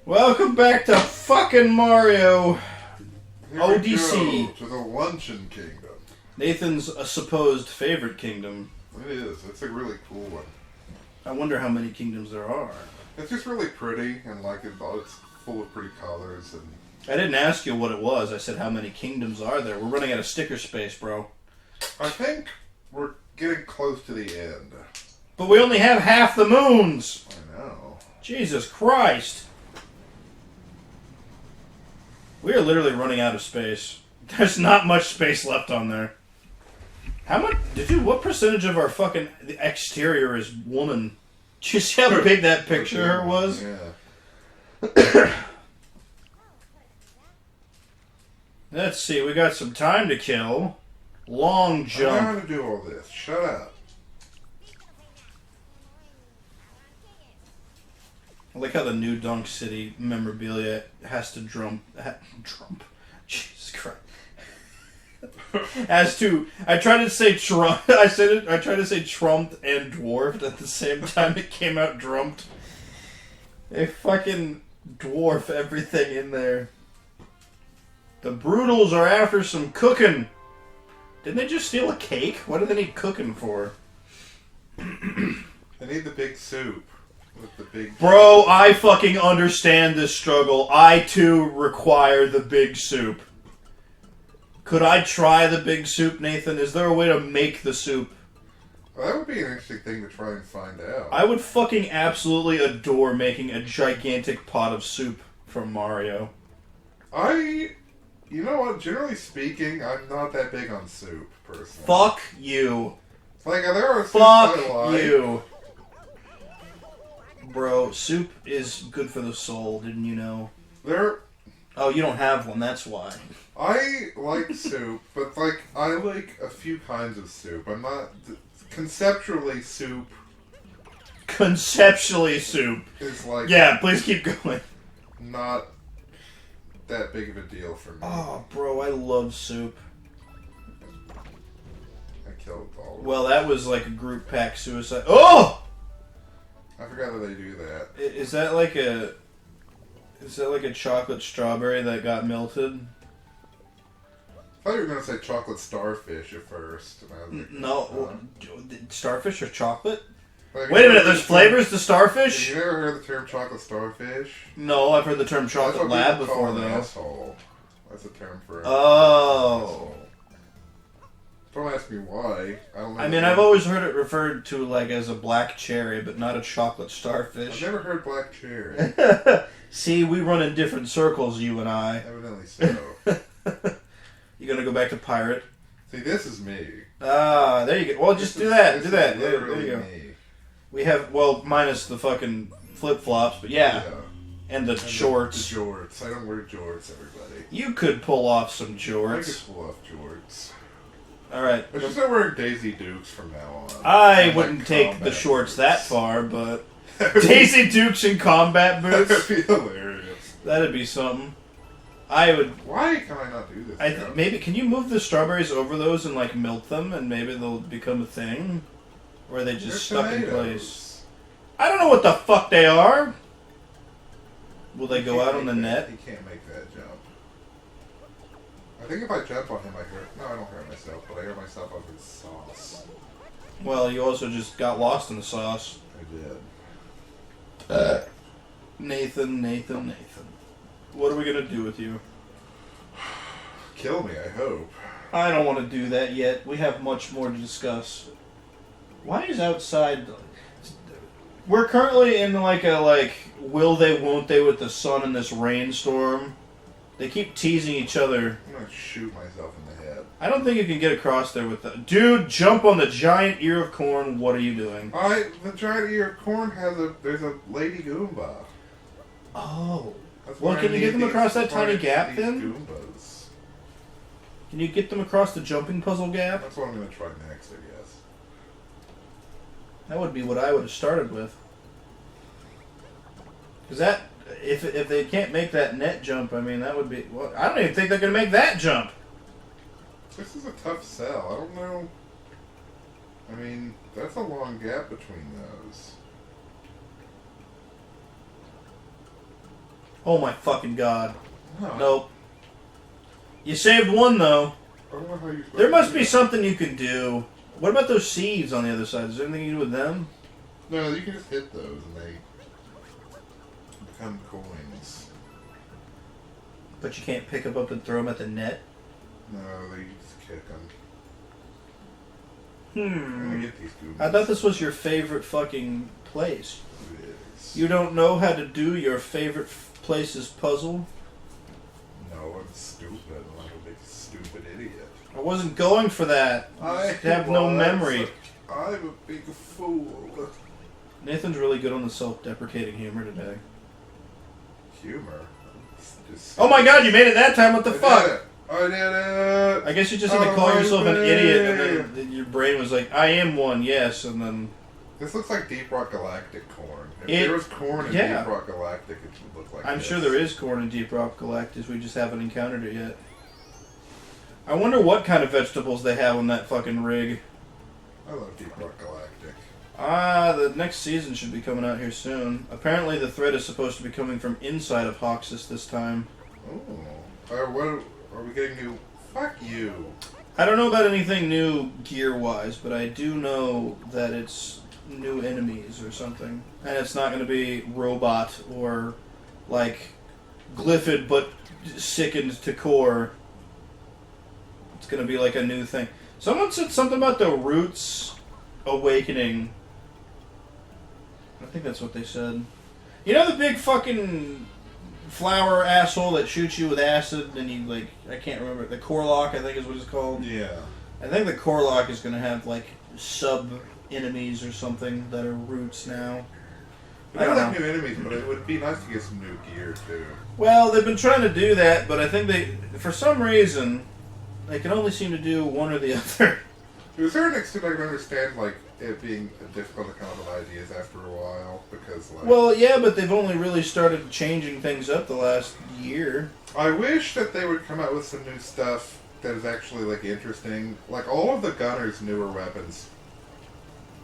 Welcome back to fucking Mario Here Odyssey. We go to the Luncheon Kingdom. Nathan's supposed favorite kingdom. It is. It's a really cool one. I wonder how many kingdoms there are. It's just really pretty, and like it's full of pretty colors. And I didn't ask you what it was. I said how many kingdoms are there. We're running out of sticker space, bro. I think we're getting close to the end. But we only have half the moons. I know. Jesus Christ. We are literally running out of space. There's not much space left on there. How much? Dude, what percentage of our fucking exterior is woman? Did you see how big that picture was? Yeah. Let's see, we got some time to kill. Long jump. I know how to do all this. Shut up. I like how the new Dunk City memorabilia has to drum. Jesus Christ. As to, I tried to say Trump. I tried to say trumped and dwarfed at the same time. It came out drumped. They fucking dwarf everything in there. The Brutals are after some cooking. Didn't they just steal a cake? What do they need cooking for? I need the big soup. With the big Bro, I fucking understand this struggle. I too require the big soup. Could I try the big soup, Nathan? Is there a way to make the soup? Well, that would be an interesting thing to try and find out. I would fucking absolutely adore making a gigantic pot of soup from Mario. You know what? Generally speaking, I'm not that big on soup, personally. Fuck you. Like, there are soups Fuck I like. you. Bro, soup is good for the soul, didn't you know? Oh, you don't have one, that's why. I like soup, but, like, I like a few kinds of soup. I'm not... Conceptually, soup Conceptually soup. is, like... Yeah, please keep going. Not that big of a deal for me. Oh, bro, I love soup. I killed all of them. Well, that was like a group pack suicide. Oh! I forgot that they do that. Is that like a... Is that like a chocolate strawberry that got melted? I thought you were going to say chocolate starfish at first. And I was like, No. Starfish or chocolate? Like, Wait a minute, there's flavors to starfish? Have you ever heard the term chocolate starfish? No, I've heard the term That's chocolate what lab people call before, an though. asshole. That's a term for Oh. asshole. Don't ask me why. I don't know. I mean, I've always heard it referred to like as a black cherry, but not a chocolate starfish. I've never heard black cherry. See, we run in different circles, you and I. Evidently so. You gonna go back to pirate? See, this is me. Ah, there you go. Well, just do that. Do that. There Literally you go. me. We have, well, minus the fucking flip-flops, but yeah. And the shorts. The jorts. I don't wear jorts, everybody. You could pull off some I could jorts. pull off jorts. Alright. I should start wearing Daisy Dukes from now on. I Like wouldn't take the combat shorts boots. that far, but... Daisy Dukes and combat boots? That'd be hilarious. That'd be something. I would... Why can I not do this? Maybe, can you move the strawberries over those and, like, melt them, and maybe they'll become a thing? Or are they just They're stuck in tomatoes. place? I don't know what the fuck they are! Will they go He out can't on the make net? that- He can't make that jump. I think if I jump on him, I hurt. No, I don't hurt myself, but I hurt myself on his sauce. Well, you also just got lost in the sauce. I did. Nathan. What are we gonna do with you? Kill me, I hope. I don't want to do that yet. We have much more to discuss. Why is outside... We're currently in like a will they won't they with the sun and this rainstorm. They keep teasing each other. I'm gonna shoot myself in the head. I don't think you can get across there with that. Dude, jump on the giant ear of corn. What are you doing? The giant ear of corn there's a Lady Goomba. Oh. That's Well, why can I you need get them these- across that that's why I tiny need gap these then? Goombas. Can you get them across the jumping puzzle gap? That's what I'm gonna try next, I guess. That would be what I would have started with. Because that, if they can't make that net jump, I mean, that would be... Well, I don't even think they're going to make that jump. This is a tough sell. I don't know. I mean, that's a long gap between those. Oh my fucking god. No. Nope. You saved one though. I don't know how you. There must be something you can do. What about those seeds on the other side? Is there anything you can do with them? No, you can just hit those and they become coins. But you can't pick them up and throw them at the net? No, they just kick them. Hmm. Get these goons. I thought this was your favorite fucking place. It is. You don't know how to do your favorite place's puzzle? No, I'm stupid. I'm a big stupid idiot. I wasn't going for that. I have no memory. I'm a big fool. Nathan's really good on the self-deprecating humor today. Humor? Oh my god, you made it that time, what the fuck? Did it. I did it! I guess you just had to call yourself an idiot and then your brain was like, I am one, yes, and then... This looks like Deep Rock Galactic corn. If there was corn in Deep Rock Galactic, it should look like I'm this. sure there is corn in Deep Rock Galactic, we just haven't encountered it yet. I wonder what kind of vegetables they have on that fucking rig. I love Deep Rock Galactic. The next season should be coming out here soon. Apparently the threat is supposed to be coming from inside of Hoxus this time. Oh. What are we getting new? Fuck you. I don't know about anything new gear-wise, but I do know that it's new enemies or something. And it's not going to be robot or, like, glyphid but sickened to core. It's going to be like a new thing. Someone said something about the Roots awakening. I think that's what they said. You know the big fucking flower asshole that shoots you with acid and you, like, I can't remember. The Corlock, I think is what it's called. Yeah. I think the Corlock is going to have, like, sub-enemies or something that are Roots now. I like new enemies, but it would be nice to get some new gear, too. Well, they've been trying to do that, but I think they, for some reason, they can only seem to do one or the other. To a certain extent, I can understand, like, it being difficult to come up with ideas after a while, because, like... Well, yeah, but they've only really started changing things up the last year. I wish that they would come out with some new stuff that is actually, like, interesting. Like, all of the Gunner's newer weapons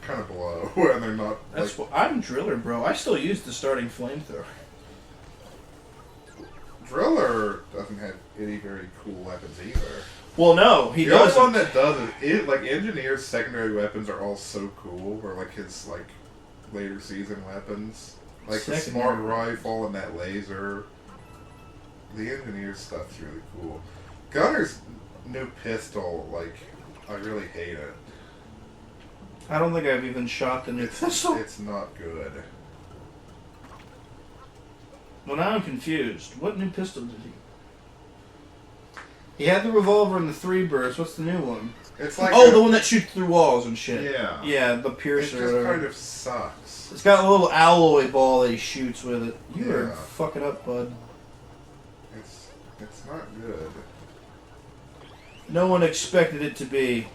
kind of blow, and they're not, That's what, I'm Driller, bro. I still use the starting flamethrower. Driller doesn't have any very cool weapons either. Well, no, he doesn't. The only one that does is, like, Engineer's secondary weapons are all so cool, or, like, his, like, later season weapons. Like, the smart rifle and that laser. The Engineer's stuff's really cool. Gunner's new pistol, like, I really hate it. I don't think I've even shot the new pistol. It's not good. Well, now I'm confused. What new pistol did he... He had the revolver and the 3 burst. What's the new one? It's like the one that shoots through walls and shit. Yeah. Yeah, the piercer. It just kind of sucks. It's got a little alloy ball that he shoots with it. You are Yeah. fucking up, bud. It's not good. No one expected it to be.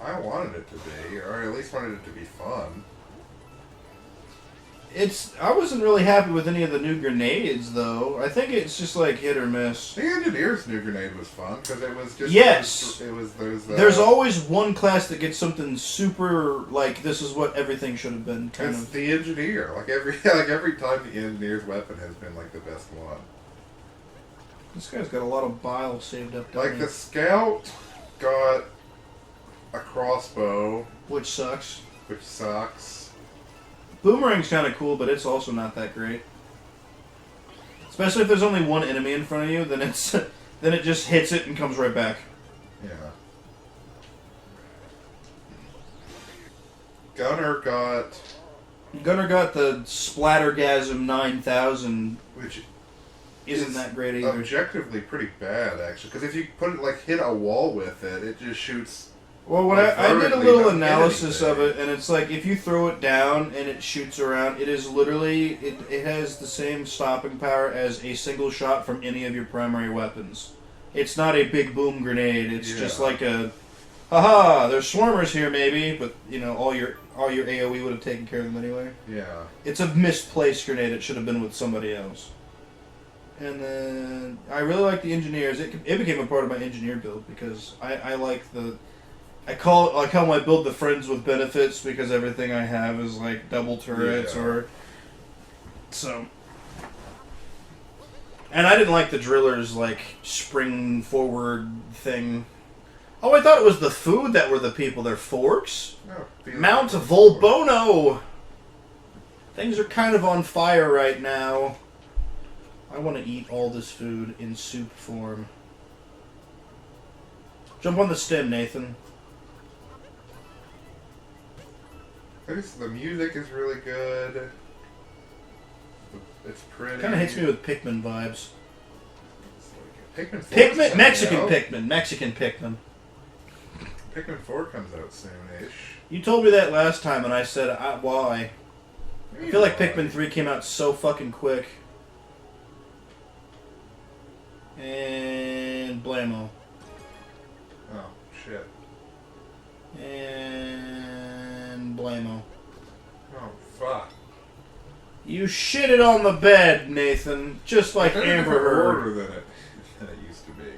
I wanted it to be, or at least wanted it to be fun. I wasn't really happy with any of the new grenades, though. I think it's just like hit or miss. The Engineer's new grenade was fun because it was just yes. There's always one class that gets something super like this is what everything should have been. It's the Engineer. Like every time the Engineer's weapon has been like the best one. This guy's got a lot of bile saved up. Like the Scout got a crossbow, which sucks. Which sucks. Boomerang's kind of cool, but it's also not that great. Especially if there's only one enemy in front of you, then it just hits it and comes right back. Yeah. Gunner got the Splattergasm 9000, which isn't that great either. Objectively pretty bad, actually, because if you hit a wall with it, it just shoots. Well, I did a little analysis of it, and it's like if you throw it down and it shoots around, it is literally it has the same stopping power as a single shot from any of your primary weapons. It's not a big boom grenade. It's just like a, haha, there's swarmers here maybe, but you know all your AOE would have taken care of them anyway. Yeah. It's a misplaced grenade. It should have been with somebody else. And then I really like the Engineers. It became a part of my Engineer build because I like the. I call my build the Friends with Benefits because everything I have is like double turrets or so. And I didn't like the driller's, like, spring forward thing. Oh, I thought it was the food that were the people. They're forks? Oh, Mount Volbono! Things are kind of on fire right now. I want to eat all this food in soup form. Jump on the stem, Nathan. The music is really good. It's pretty. Kind of hits me with Pikmin vibes. Pikmin Mexican out. Pikmin. Mexican Pikmin. Pikmin 4 comes out soon-ish. You told me that last time, and I said, why? I feel like Pikmin 3 came out so fucking quick. And blammo. Oh, shit. And blammo. Oh, fuck. You shitted on the bed, Nathan, just like Amber Heard. Order than it used to be.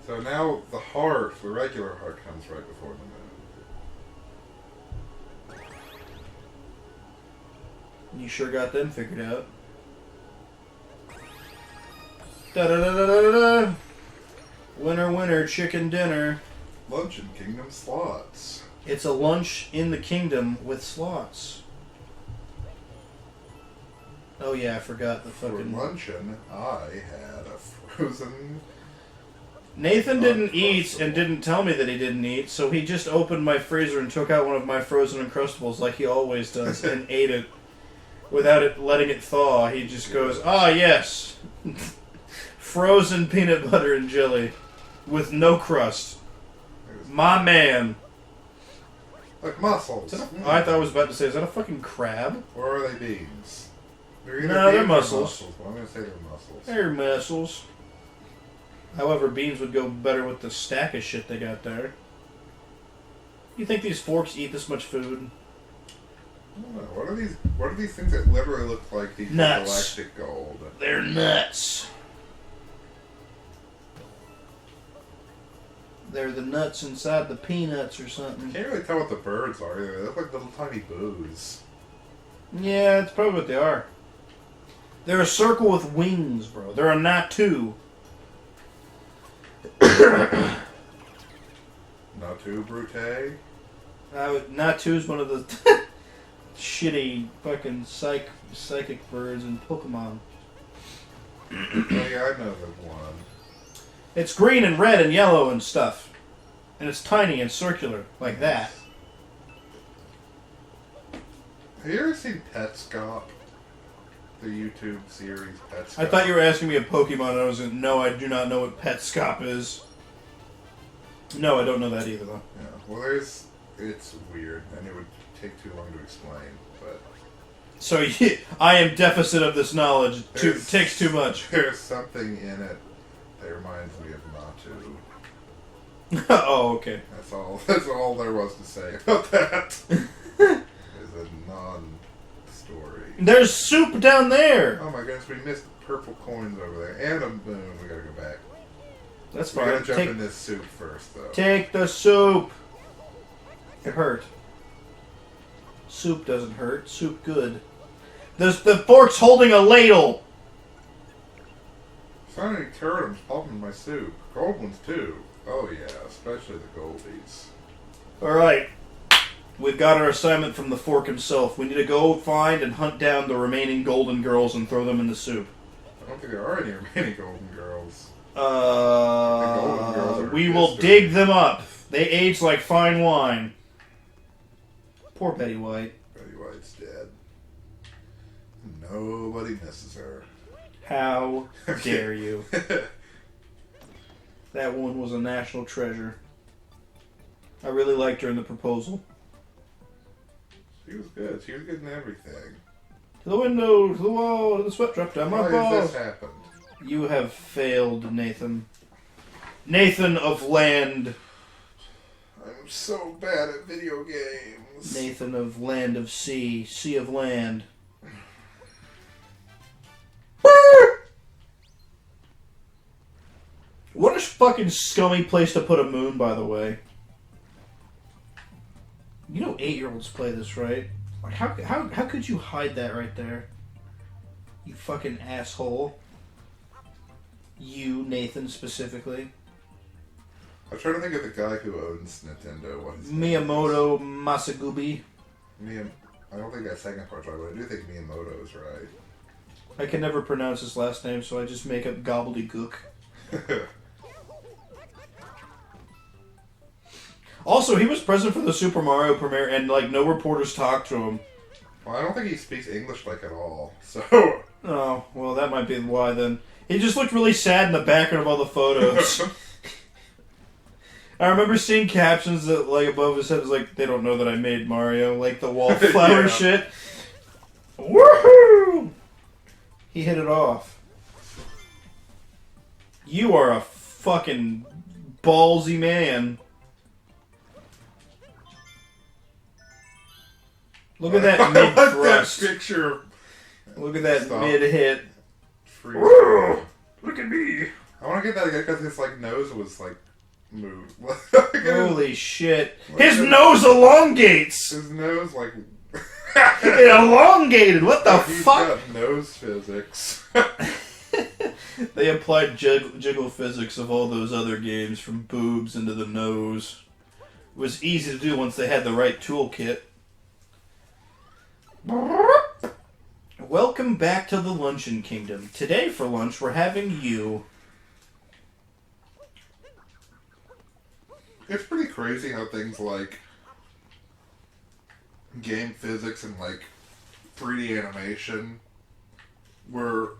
So now the heart, the regular heart, comes right before the moon. You sure got them figured out. Da-da-da-da-da-da. Winner, winner, chicken dinner. Luncheon Kingdom slots. It's a lunch in the kingdom with slots. Oh yeah, I forgot the fucking... For luncheon, I had a frozen... Nathan didn't eat and didn't tell me that he didn't eat, so he just opened my freezer and took out one of my frozen Uncrustables like he always does and ate it without it letting it thaw. He just goes, ah yes, frozen peanut butter and jelly with no crust. My man. Like mussels. I thought I was about to say, is that a fucking crab? Or are they beans? They're either No, they're beans or mussels. But I'm going to say they're mussels. They're mussels. However, beans would go better with the stack of shit they got there. You think these forks eat this much food? I don't know. What are these things that literally look like these Nuts. galactic gold? They're nuts. They're the nuts inside the peanuts or something. Can't really tell what the birds are either. They look like little tiny boos. Yeah, that's probably what they are. They're a circle with wings, bro. They're a Natu. Natu Brute? Natu's one of the shitty fucking psychic birds in Pokemon. Oh yeah, I know the one. It's green and red and yellow and stuff. And it's tiny and circular, like that. Have you ever seen Petscop? The YouTube series Petscop? I thought you were asking me a Pokemon and I was like, no, I do not know what Petscop is. No, I don't know that either, though. Yeah, well it's weird, and it would take too long to explain, but... So, yeah, I am deficit of this knowledge. Takes too much. There's something in it that reminds me of Natu. Oh, okay. That's all there was to say about that. It's a non-story. There's soup down there! Oh my goodness, we missed purple coins over there. And a moon, we gotta go back. That's We fine. gotta jump in this soup first, though. Take the soup! It hurt. Soup doesn't hurt. Soup good. The fork's holding a ladle! Shiny turtles popping in my soup. Gold ones, too. Oh yeah, especially the goldies. Alright. We've got our assignment from the fork himself. We need to go find and hunt down the remaining golden girls and throw them in the soup. I don't think there are any remaining golden girls. We will dig them up. They age like fine wine. Poor Betty White. Betty White's dead. Nobody misses her. How dare you? That woman was a national treasure. I really liked her in The Proposal. She was good. She was good in everything. To the window, to the wall, to the sweat drop down my Why balls. has this happened? You have failed, Nathan. Nathan of Land. I'm so bad at video games. Nathan of Land of Sea. Sea of Land. What a fucking scummy place to put a moon, by the way. You know 8-year-olds play this, right? Like, how could you hide that right there? You fucking asshole. You, Nathan, specifically. I'm trying to think of the guy who owns Nintendo. What his name Miyamoto Masagubi. I don't think that second part's right, but I do think Miyamoto is right. I can never pronounce his last name, so I just make up gobbledygook. Also, he was present for the Super Mario premiere, and like no reporters talked to him. Well, I don't think he speaks English like at all. So. Oh, well, that might be why then. He just looked really sad in the background of all the photos. I remember seeing captions that, like, above his head was like, they don't know that I made Mario. Like, the wallflower shit. Woohoo! He hit it off. You are a fucking ballsy man. Look at that mid-thrust. That picture. Look at that mid-hit. Look at me. I want to get that again because his, like, nose was, like, moved. Holy shit. His nose elongates! His nose, like... It elongated! What the fuck? He's got nose physics. They applied jiggle physics of all those other games from boobs into the nose. It was easy to do once they had the right toolkit. Welcome back to the Luncheon Kingdom. Today for lunch we're having you. It's pretty crazy how things like game physics and like 3D animation were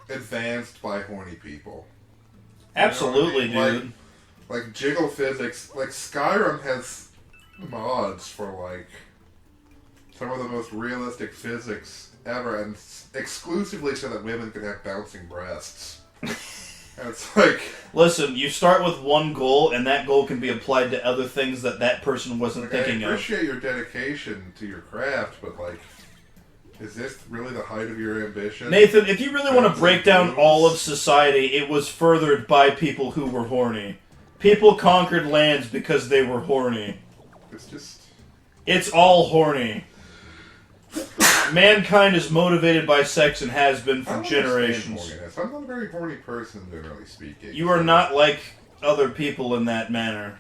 advanced by horny people. Absolutely, you know what I mean? dude. Like jiggle physics, like Skyrim has mods for like some of the most realistic physics ever, and exclusively so that women can have bouncing breasts. And it's like... Listen, you start with one goal, and that goal can be applied to other things that person wasn't thinking of. I appreciate your dedication to your craft, but like... Is this really the height of your ambition? Nathan, if you really want to break down all of society, it was furthered by people who were horny. People conquered lands because they were horny. It's just... It's all horny. Mankind is motivated by sex and has been for generations. I'm not a very horny person, generally speaking. You are not like other people in that manner.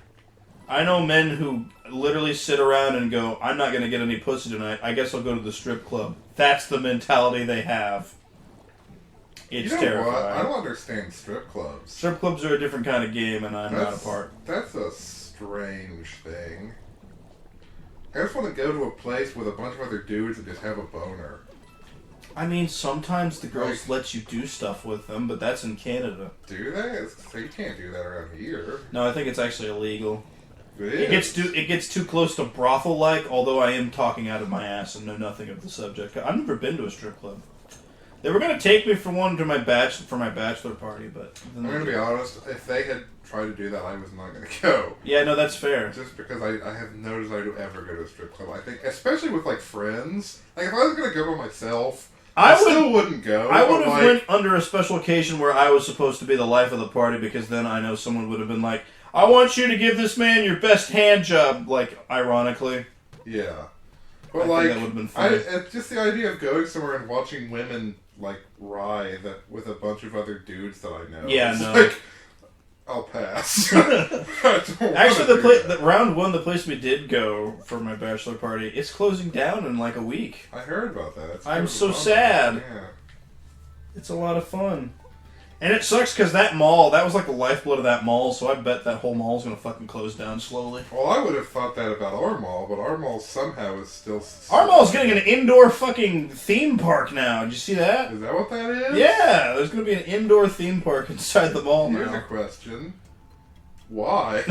I know men who literally sit around and go, I'm not going to get any pussy tonight. I guess I'll go to the strip club. That's the mentality they have. It's terrifying. What? I don't understand strip clubs. Strip clubs are a different kind of game, and I'm not a part. That's a strange thing. I just want to go to a place with a bunch of other dudes and just have a boner. I mean, sometimes the girls let you do stuff with them, but that's in Canada. Do they? So you can't do that around here. No, I think it's actually illegal. It gets too close to brothel-like, although I am talking out of my ass and know nothing of the subject. I've never been to a strip club. They were going to take me for one to my bachelor party, but... I'm going to be honest, if they had tried to do that, I was not going to go. Yeah, no, that's fair. Just because I have no desire to ever go to a strip club. I think, especially with, like, friends. Like, if I was going to go by myself, I still wouldn't go. I would have went under a special occasion where I was supposed to be the life of the party, because then I know someone would have been like, I want you to give this man your best hand job, like, ironically. Yeah. But, I like, think that would have been funny. Just the idea of going somewhere and watching women... like writhe with a bunch of other dudes that I know. Yeah, it's no. Like, I'll pass. Actually, the round one, the place we did go for my bachelor party, it's closing down in like a week. I heard about that. I'm so sad. Yeah. It's a lot of fun. And it sucks because that mall, that was like the lifeblood of that mall, so I bet that whole mall's going to fucking close down slowly. Well, I would have thought that about our mall, but our mall somehow is still... Our mall's getting an indoor fucking theme park now. Did you see that? Is that what that is? Yeah, there's going to be an indoor theme park inside the mall Here's now. a question. Why?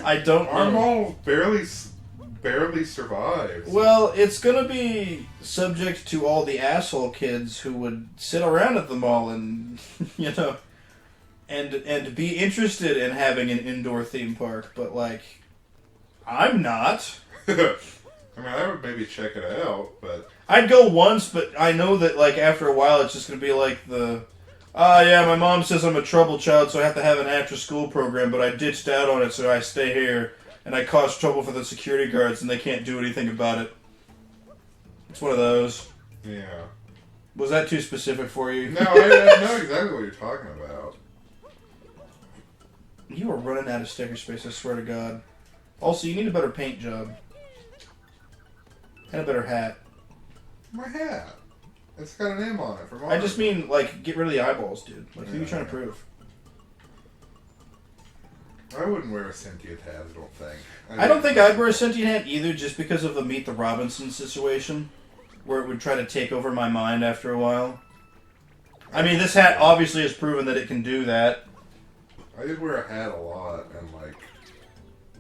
I don't know. Our mall barely survives. Well, it's going to be subject to all the asshole kids who would sit around at the mall and, you know, and be interested in having an indoor theme park, but, like, I'm not. I mean, I would maybe check it out, but... I'd go once, but I know that, like, after a while it's just going to be like the... yeah, my mom says I'm a trouble child, so I have to have an after-school program, but I ditched out on it, so I stay here. And I cause trouble for the security guards, and they can't do anything about it. It's one of those. Yeah. Was that too specific for you? No, I know exactly what you're talking about. You are running out of sticker space, I swear to God. Also, you need a better paint job. And a better hat. My hat. It's got an M on it. I just mean, like, get rid of the eyeballs, dude. Like, who are you trying to prove? I wouldn't wear a sentient hat, I don't think. I don't think I'd wear a sentient hat either, just because of the Meet the Robinson situation, where it would try to take over my mind after a while. I mean, this hat obviously has proven that it can do that. I did wear a hat a lot, and, like,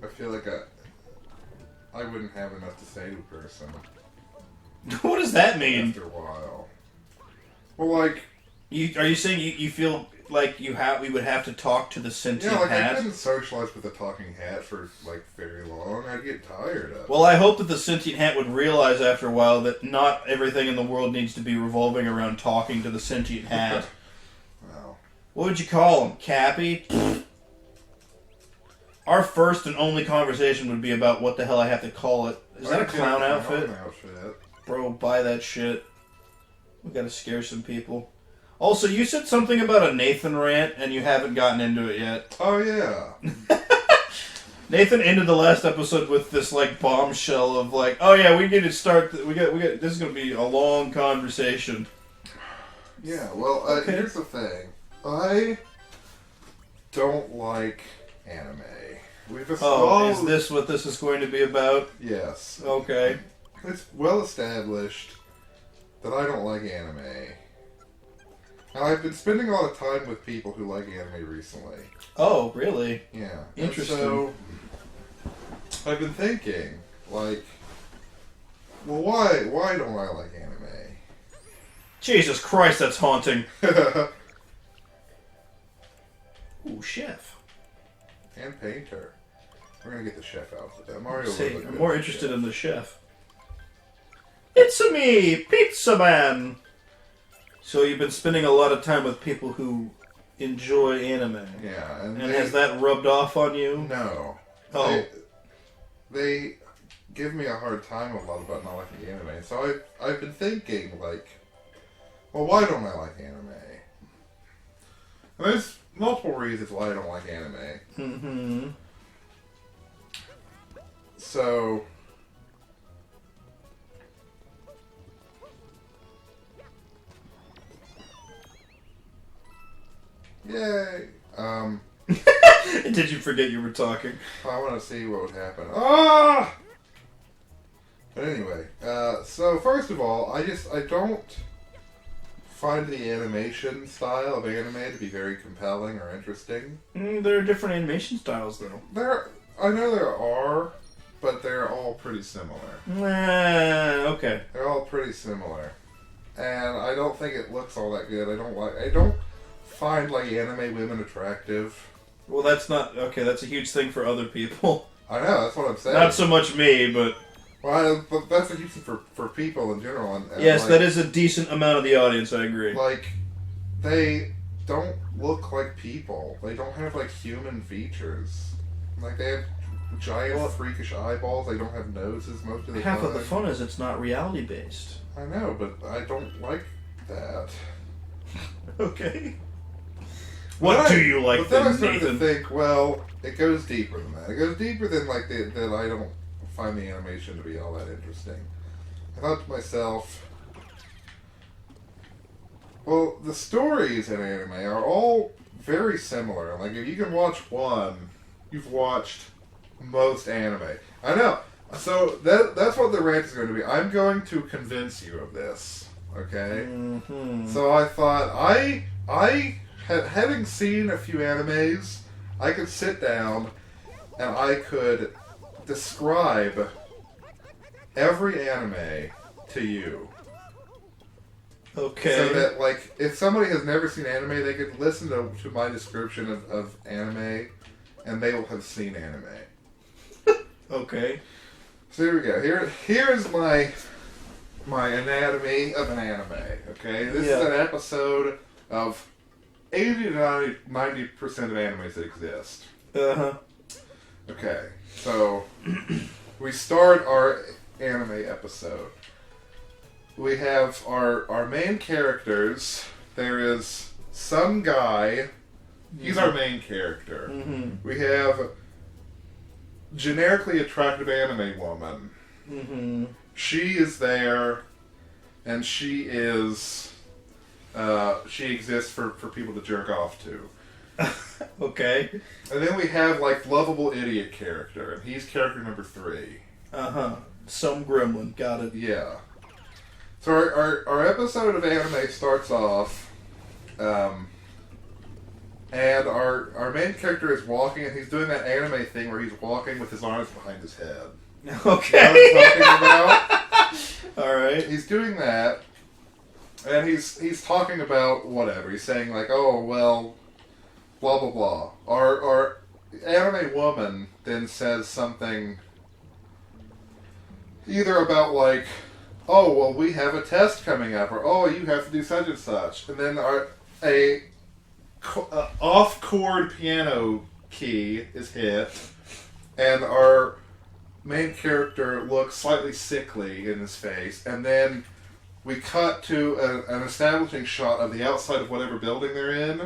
I feel like I wouldn't have enough to say to a person. What does that mean? After a while. Well, like... Are you saying you feel like we would have to talk to the sentient hat? Yeah, like, I couldn't socialize with a talking hat for, like, very long. I'd get tired of it. Well, I hope that the sentient hat would realize after a while that not everything in the world needs to be revolving around talking to the sentient hat. Wow. What would you call him? Cappy? Our first and only conversation would be about what the hell I have to call it. Is that a clown outfit? Bro, buy that shit. We gotta scare some people. Also, you said something about a Nathan rant, and you haven't gotten into it yet. Oh, yeah. Nathan ended the last episode with this, like, bombshell of, like, oh yeah, we need to start, we got, this is gonna be a long conversation. Yeah, well, okay. Here's the thing. I don't like anime. Is this what this is going to be about? Yes. Okay. It's well established that I don't like anime. Now, I've been spending a lot of time with people who like anime recently. Oh, really? Yeah. Interesting. And so, I've been thinking, like, well, why don't I like anime? Jesus Christ, that's haunting. Ooh, chef. And painter. We're gonna get the chef out. Mario. I'm more interested in the chef. It's me, Pizza Man. So you've been spending a lot of time with people who enjoy anime. Yeah, and has that rubbed off on you? No. Oh. They give me a hard time a lot about not liking anime. So I've been thinking, like, well, why don't I like anime? And there's multiple reasons why I don't like anime. Mm-hmm. So, yay. Did you forget you were talking? I want to see what would happen. Ah! But anyway, so first of all, I don't find the animation style of anime to be very compelling or interesting. There are different animation styles, though. I know there are, but they're all pretty similar. Okay. They're all pretty similar. And I don't think it looks all that good. I don't find, like, anime women attractive. Well, that's not... Okay, that's a huge thing for other people. I know, that's what I'm saying. Not so much me, but... Well, but that's a huge thing for people in general. And yes, like, that is a decent amount of the audience, I agree. Like, they don't look like people. They don't have, like, human features. Like, they have giant, freakish eyeballs. They don't have noses most of the time. Half of the fun is it's not reality-based. I know, but I don't like that. Okay. What do you like, but then I Nathan? started to think, well, it goes deeper than that. It goes deeper than, like, that I don't find the animation to be all that interesting. I thought to myself, well, the stories in anime are all very similar. Like, if you can watch one, you've watched most anime. I know. So that's what the rant is going to be. I'm going to convince you of this. Okay? Mm-hmm. So I thought, having seen a few animes, I could sit down and I could describe every anime to you. Okay. So that, like, if somebody has never seen anime, they could listen to my description of anime, and they will have seen anime. Okay. So here we go. Here's my anatomy of an anime. Okay, this is an episode of 80 to 90% of animes that exist. Uh-huh. Okay, so we start our anime episode we have our main characters. There is some guy. He's our main character. Mm-hmm. We have generically attractive anime woman. Mm-hmm. She is there, and she is she exists for people to jerk off to. Okay. And then we have like lovable idiot character, and he's character number 3. Some gremlin. Got it. Yeah. So our episode of anime starts off, and our main character is walking, and he's doing that anime thing where he's walking with his arms behind his head. Okay. You know what I'm talking about? All right. He's doing that, and he's talking about whatever. He's saying like, oh well, blah blah blah. Our anime woman then says something either about like, oh well, we have a test coming up, or oh you have to do such and such, and then a off-chord piano key is hit, and our main character looks slightly sickly in his face, and then we cut to an establishing shot of the outside of whatever building they're in,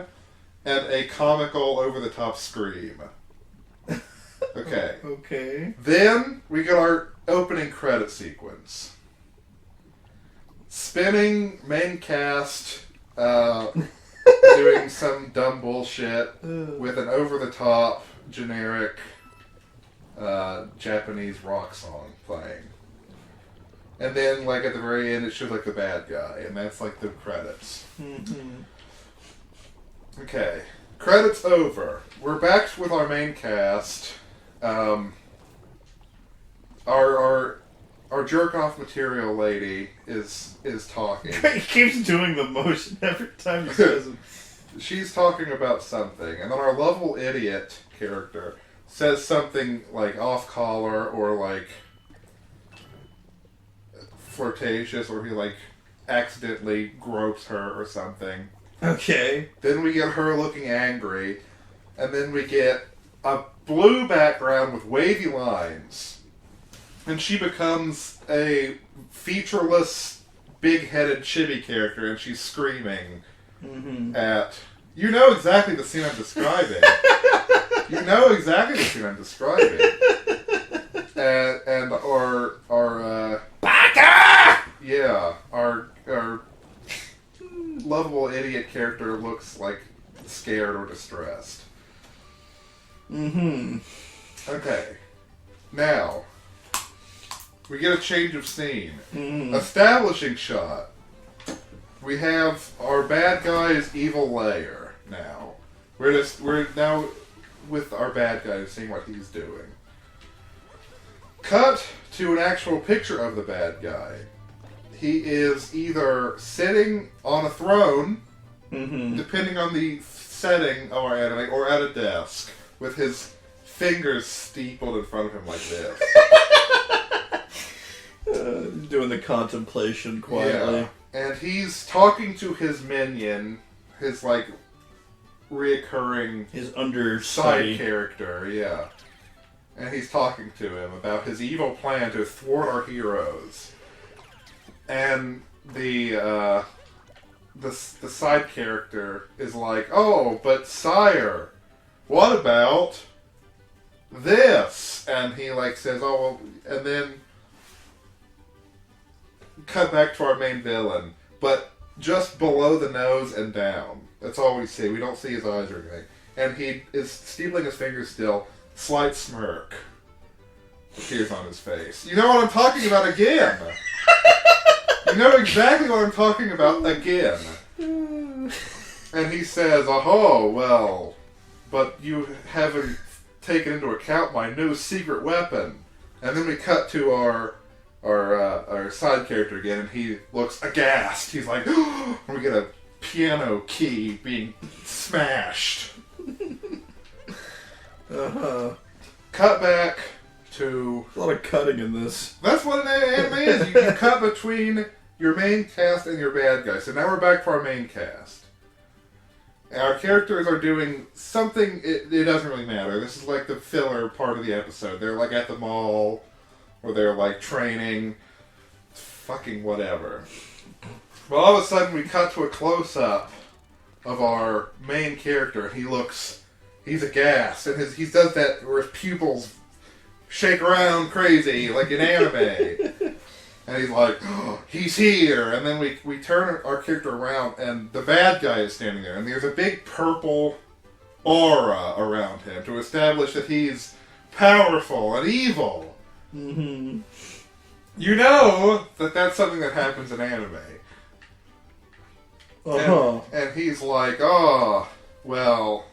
and a comical over-the-top scream. Okay. Okay. Then we get our opening credit sequence. Spinning main cast, doing some dumb bullshit with an over-the-top, generic Japanese rock song playing. And then, like, at the very end, it shows, like, the bad guy, and that's, like, the credits. Mm-hmm. Okay. Credits over. We're back with our main cast. Our jerk-off material lady is talking. He keeps doing the motion every time he says it. She's talking about something, and then our lovable idiot character says something, like, off-collar, or, like, flirtatious, or he, like, accidentally gropes her or something. Okay. Then we get her looking angry, and then we get a blue background with wavy lines, and she becomes a featureless, big-headed chibi character, and she's screaming at... You know exactly the scene I'm describing. You know exactly the scene I'm describing. And our Baka! Yeah, our lovable idiot character looks like scared or distressed. Mm-hmm. Okay. Now, we get a change of scene. Mm-hmm. Establishing shot. We have our bad guy's evil lair now. We're now with our bad guy seeing what he's doing. Cut to an actual picture of the bad guy. He is either sitting on a throne, depending on the setting of our anime, or at a desk, with his fingers steepled in front of him like this. Doing the contemplation quietly. Yeah. And he's talking to his minion, his, like, reoccurring His side understudy. character, yeah. And he's talking to him about his evil plan to thwart our heroes. And the side character is like, oh, but sire, what about this? And he, like, says, oh, well, and then cut back to our main villain, but just below the nose and down. That's all we see. We don't see his eyes or anything. And he is steepling his fingers still. Slight smirk appears on his face. You know what I'm talking about again! You know exactly what I'm talking about again. And he says, oh, well, but you haven't taken into account my new secret weapon. And then we cut to our side character again, and he looks aghast. He's like, and we get a piano key being smashed. Cut back to... A lot of cutting in this. That's what an anime is. You cut between your main cast and your bad guy. So now we're back to our main cast. Our characters are doing something, it doesn't really matter. This is like the filler part of the episode. They're like at the mall, or they're like training fucking whatever. Well, all of a sudden we cut to a close-up of our main character. He's aghast, and he does that where his pupils shake around crazy, like in anime. And he's like, oh, he's here! And then we turn our character around, and the bad guy is standing there, and there's a big purple aura around him to establish that he's powerful and evil. Mm-hmm. You know that that's something that happens in anime. Uh-huh. And he's like, oh, well,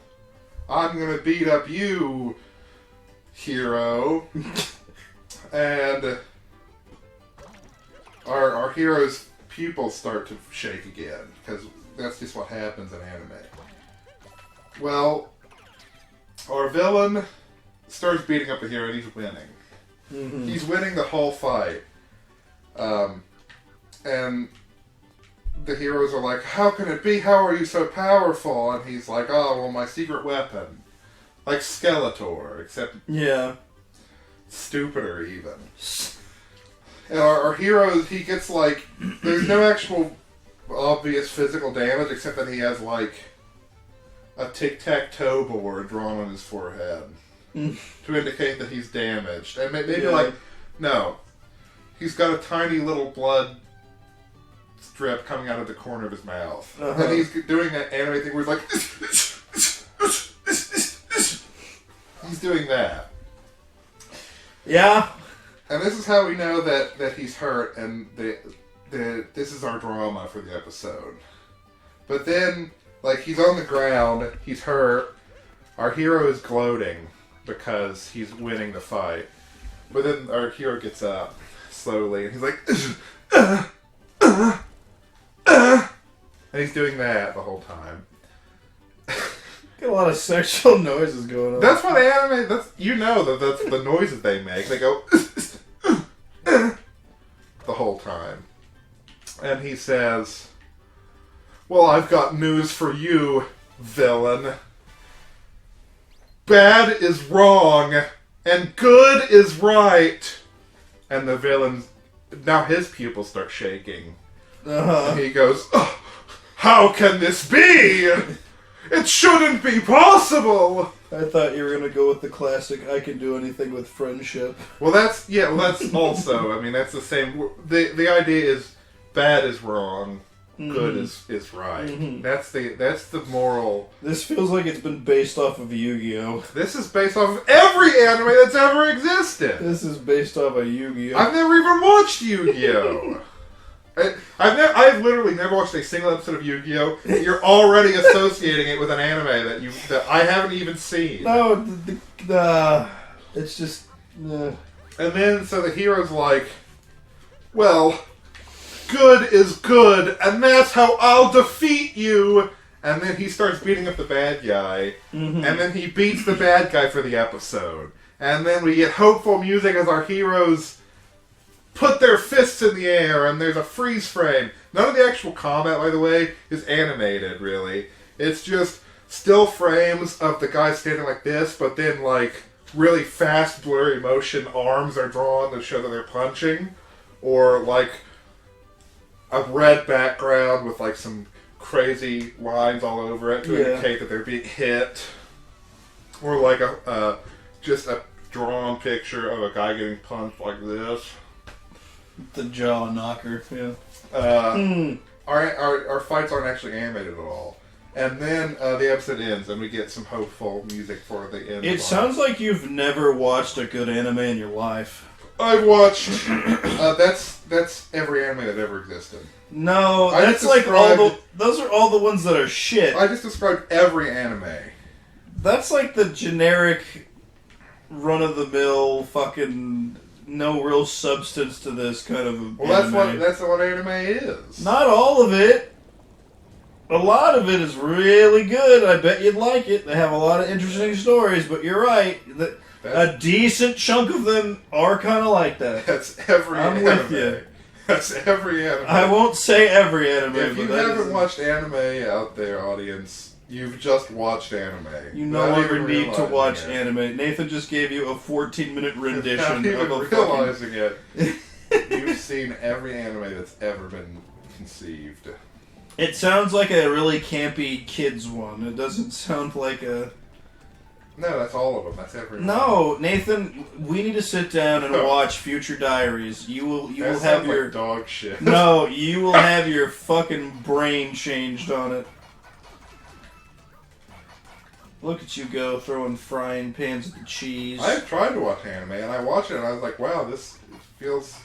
I'm gonna beat up you, hero. And our hero's pupils start to shake again, because that's just what happens in anime. Well, our villain starts beating up the hero, and he's winning. Mm-hmm. He's winning the whole fight. And the heroes are like, how can it be? How are you so powerful? And he's like, oh, well, my secret weapon. Like Skeletor, except stupider even. And our hero, he gets like, there's no actual obvious physical damage except that he has like a tic-tac-toe board drawn on his forehead to indicate that he's damaged. And maybe like, no, he's got a tiny little blood strip coming out of the corner of his mouth. Uh-huh. And he's doing that anime thing where he's like, he's doing that. Yeah. And this is how we know that he's hurt, and this is our drama for the episode. But then, like, he's on the ground, he's hurt, our hero is gloating because he's winning the fight. But then our hero gets up slowly, and he's like, and he's doing that the whole time. Got a lot of sexual noises going on. That's what anime, that's the noises they make. They go the whole time. And he says, well, I've got news for you, villain. Bad is wrong, and good is right. And the villain, now his pupils start shaking. Uh-huh. And he goes, oh, how can this be? It shouldn't be possible! I thought you were going to go with the classic, I can do anything with friendship. Well, that's also, I mean, that's the same, the idea is bad is wrong, good is right. Mm-hmm. That's the moral. This feels like it's been based off of Yu-Gi-Oh! This is based off of every anime that's ever existed! This is based off of Yu-Gi-Oh! I've never even watched Yu-Gi-Oh! I've literally never watched a single episode of Yu-Gi-Oh! You're already associating it with an anime that I haven't even seen. No, it's just. And then, so the hero's like, well, good is good, and that's how I'll defeat you! And then he starts beating up the bad guy, and then he beats the bad guy for the episode. And then we get hopeful music as our heroes put their fists in the air, and there's a freeze frame. None of the actual combat, by the way, is animated, really. It's just still frames of the guy standing like this, but then, like, really fast, blurry motion arms are drawn to show that they're punching. Or, like, a red background with, like, some crazy lines all over it to indicate that they're being hit. Or, like, just a drawn picture of a guy getting punched like this. The jaw knocker, yeah. Our fights aren't actually animated at all. And then the episode ends, and we get some hopeful music for the end. It sounds like you've never watched a good anime in your life. I've watched... that's every anime that ever existed. No, that's like those are all the ones that are shit. I just described every anime. That's like the generic, run-of-the-mill, fucking... no real substance to this kind of anime. Well, that's what anime is. Not all of it. A lot of it is really good. I bet you'd like it. They have a lot of interesting stories, but you're right. A decent chunk of them are kind of like that. That's every anime. I'm with you. That's every anime. I won't say every anime. If you haven't watched anime out there, audience, you've just watched anime. You no longer need to watch anime. Nathan just gave you a 14-minute rendition Not even of a realizing it. You've seen every anime that's ever been conceived. It sounds like a really campy kids one. It doesn't sound like a... No, that's all of them. That's everyone. No, Nathan, we need to sit down and watch Future Diaries. You will have your like dog shit. No, you will have your fucking brain changed on it. Look at you go, throwing frying pans at the cheese. I've tried to watch anime, and I watched it, and I was like, wow, this feels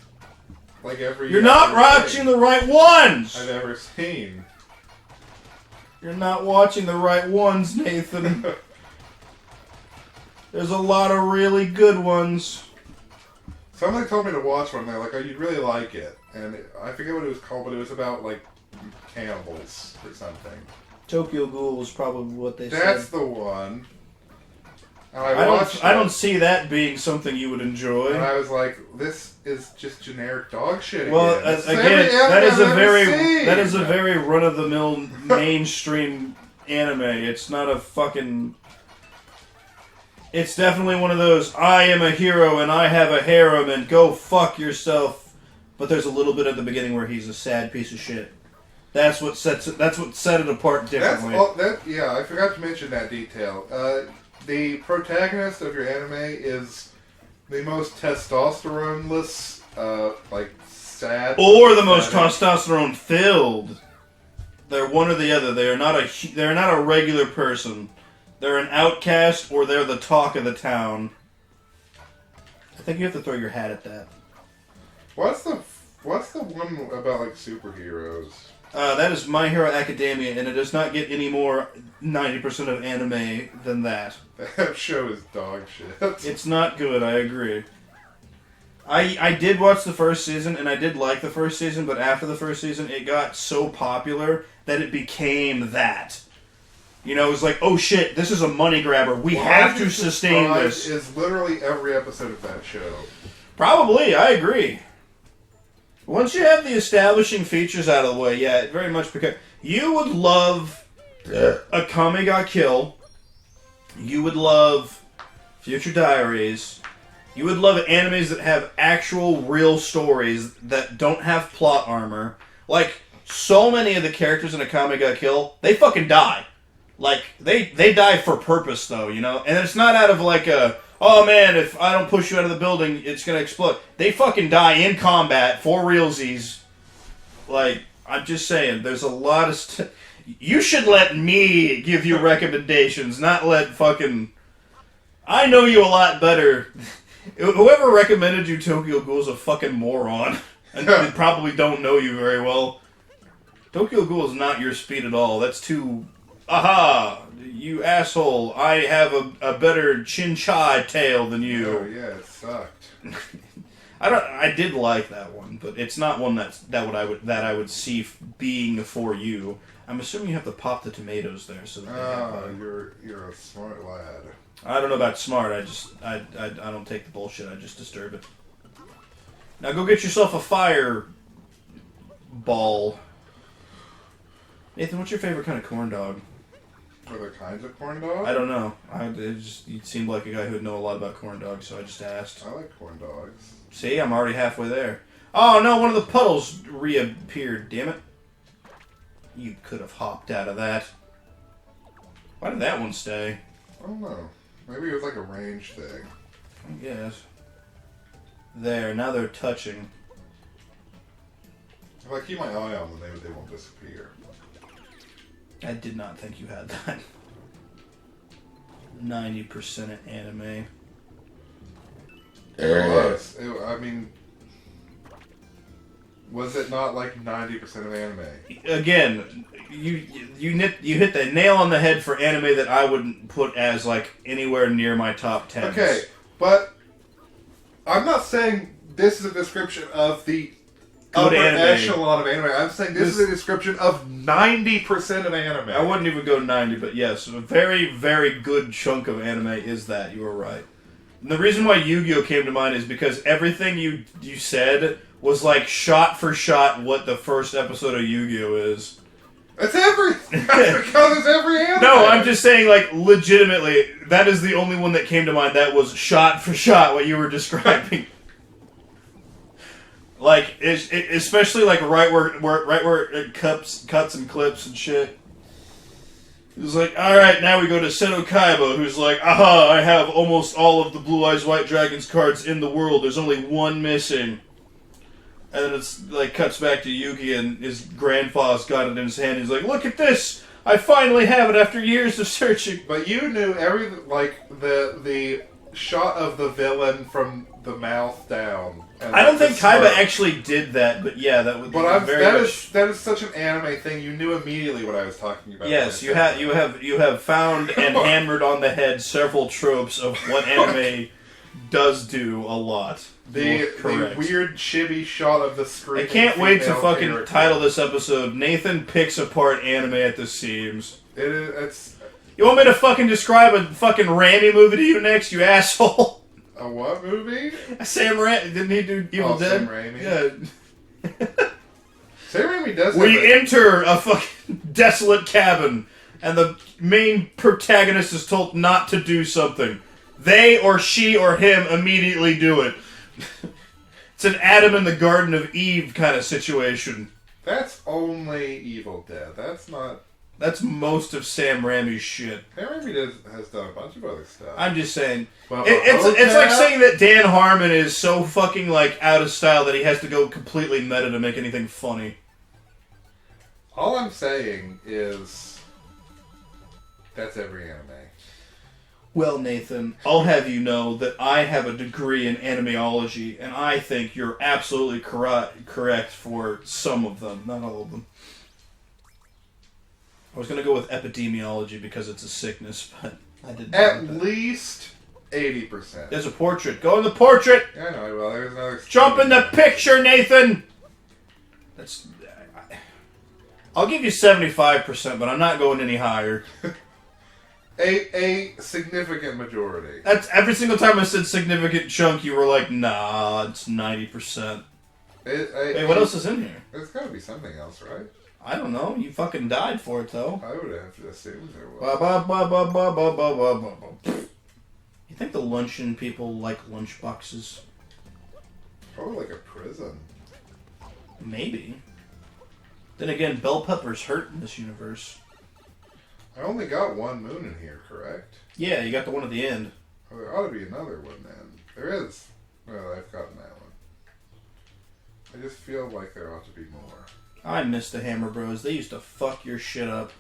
like every... You're not watching the right ones! I've ever seen. You're not watching the right ones, Nathan. There's a lot of really good ones. Somebody told me to watch one, and they're like, oh, you'd really like it. And I forget what it was called, but it was about, like, cannibals or something. Tokyo Ghoul was probably what they said. That's the one. And I don't see that being something you would enjoy. And I was like, this is just generic dog shit. Well, again, that is a very run-of-the-mill mainstream anime. It's not a fucking... It's definitely one of those, I am a hero and I have a harem and go fuck yourself. But there's a little bit at the beginning where he's a sad piece of shit. That's what set it apart differently. Yeah, I forgot to mention that detail. The protagonist of your anime is the most testosterone-less, sad... Or the most testosterone-filled. They're one or the other. They're not a regular person. They're an outcast, or they're the talk of the town. I think you have to throw your hat at that. What's the one about, like, superheroes? That is My Hero Academia, and it does not get any more 90% of anime than that. That show is dog shit. It's not good, I agree. I did watch the first season, and I did like the first season, but after the first season, it got so popular that it became that. You know, it was like, oh shit, this is a money grabber. We have to sustain this. Is literally every episode of that show. Probably, I agree. Once you have the establishing features out of the way, yeah, it very much becomes... You would love Akame ga Kill. You would love Future Diaries. You would love animes that have actual real stories that don't have plot armor. Like, so many of the characters in Akame ga Kill, they fucking die. Like, they die for purpose, though, you know? And it's not out of, like, oh man, if I don't push you out of the building, it's gonna explode. They fucking die in combat, for realsies. Like, I'm just saying, there's a lot of you should let me give you recommendations, not let fucking... I know you a lot better. Whoever recommended you Tokyo Ghoul is a fucking moron. And they probably don't know you very well. Tokyo Ghoul is not your speed at all. That's too... Aha! You asshole! I have a better chin-chai tail than you. Oh yeah, it sucked. I did like that one, but it's not one that I would see being for you. I'm assuming you have to pop the tomatoes there, so that you're a smart lad. I don't know about smart. I don't take the bullshit. I just disturb it. Now go get yourself a fire ball. Nathan, what's your favorite kind of corn dog? Are there kinds of corn dogs? I don't know. You seemed like a guy who would know a lot about corn dogs, so I just asked. I like corn dogs. See, I'm already halfway there. Oh no, one of the puddles reappeared, damn it. You could have hopped out of that. Why did that one stay? I don't know. Maybe it was like a range thing. I guess. There, now they're touching. If I keep my eye on them, maybe they won't disappear. I did not think you had that. 90% of anime. It was. I mean, was it not like 90% of anime? Again, you hit the nail on the head for anime that I wouldn't put as like anywhere near my top 10. Okay, but I'm not saying this is a description of the upper echelon of anime. I'm saying this is a description of 90% of anime. I wouldn't even go 90, but yes, a very, very good chunk of anime is that. You were right. And the reason why Yu-Gi-Oh! Came to mind is because everything you said was like shot for shot what the first episode of Yu-Gi-Oh! Is. It's everything! That's because it's every anime! No, I'm just saying, like, legitimately, that is the only one that came to mind that was shot for shot what you were describing. Like, especially like right where it cuts and clips and shit. It was like, alright, now we go to Seto Kaiba, who's like, aha, I have almost all of the Blue Eyes White Dragons cards in the world, there's only one missing. And then it's like cuts back to Yugi and his grandpa's got it in his hand, he's like, look at this! I finally have it after years of searching. But you knew the shot of the villain from the mouth down. I don't think Kaiba actually did that, but yeah, that would. But that is such an anime thing. You knew immediately what I was talking about. Yes, you have found and hammered on the head several tropes of what anime does do a lot. The weird chibi shot of the screen. I can't wait to fucking title this episode "Nathan Picks Apart Anime at the Seams." It's. You want me to fucking describe a fucking Raimi movie to you next, you asshole? A what movie? Sam Raimi. Didn't he do Evil Dead? Sam Raimi. Yeah. Sam Raimi does. We enter a fucking desolate cabin, and the main protagonist is told not to do something. They or she or him immediately do it. It's an Adam in the Garden of Eve kind of situation. That's only Evil Dead. That's not. That's most of Sam Raimi's shit. Sam Raimi has done a bunch of other stuff. I'm just saying. Well, it's like saying that Dan Harmon is so fucking like out of style that he has to go completely meta to make anything funny. All I'm saying is that's every anime. Well, Nathan, I'll have you know that I have a degree in animeology, and I think you're absolutely correct for some of them, not all of them. I was going to go with epidemiology because it's a sickness, but I didn't. At least 80%. There's a portrait. Go in the portrait! Yeah, I know. Well, there's another... Jump in the picture, Nathan! That's... I'll give you 75%, but I'm not going any higher. A significant majority. That's every single time I said significant chunk, you were like, nah, it's 90%. Hey, what else is in here? There's got to be something else, right? I don't know. You fucking died for it, though. I would have to assume there was. You think the Luncheon people like lunchboxes? Probably like a prison. Maybe. Then again, bell peppers hurt in this universe. I only got one moon in here, correct? Yeah, you got the one at the end. Oh, there ought to be another one then. There is. Well, I've gotten that one. I just feel like there ought to be more. I miss the Hammer Bros. They used to fuck your shit up.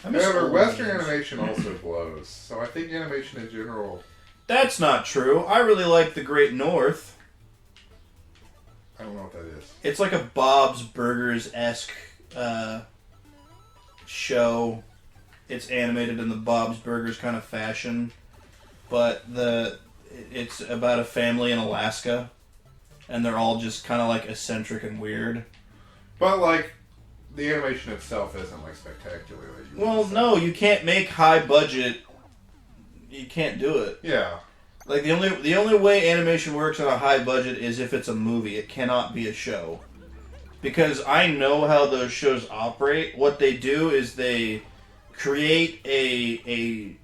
However, Western animation also blows, so I think animation in general... That's not true. I really like The Great North. I don't know what that is. It's like a Bob's Burgers-esque show. It's animated in the Bob's Burgers kind of fashion. But it's about a family in Alaska. And they're all just kind of like eccentric and weird. But like, the animation itself isn't like spectacular. Well, no, you can't make high budget. You can't do it. Yeah. Like the only way animation works on a high budget is if it's a movie. It cannot be a show. Because I know how those shows operate. What they do is they create a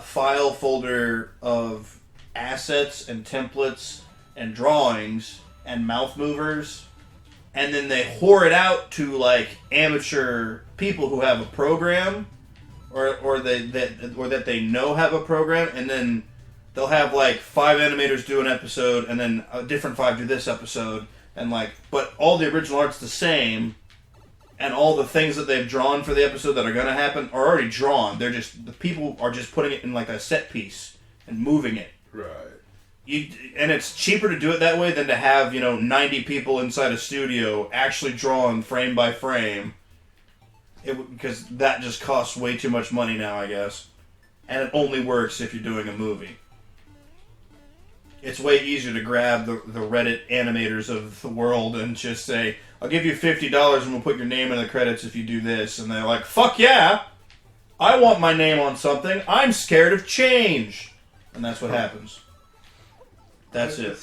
file folder of assets and templates and drawings and mouth movers, and then they whore it out to like amateur people who have a program, or that they know have a program, and then they'll have like 5 animators do an episode, and then a different 5 do this episode, and like, but all the original art's the same, and all the things that they've drawn for the episode that are gonna happen are already drawn. They're just, the people are just putting it in like a set piece and moving it. Right. And it's cheaper to do it that way than to have, 90 people inside a studio actually drawing frame by frame. Because that just costs way too much money now, I guess. And it only works if you're doing a movie. It's way easier to grab the Reddit animators of the world and just say, I'll give you $50 and we'll put your name in the credits if you do this. And they're like, fuck yeah! I want my name on something. I'm scared of change. And that's what happens. That's it.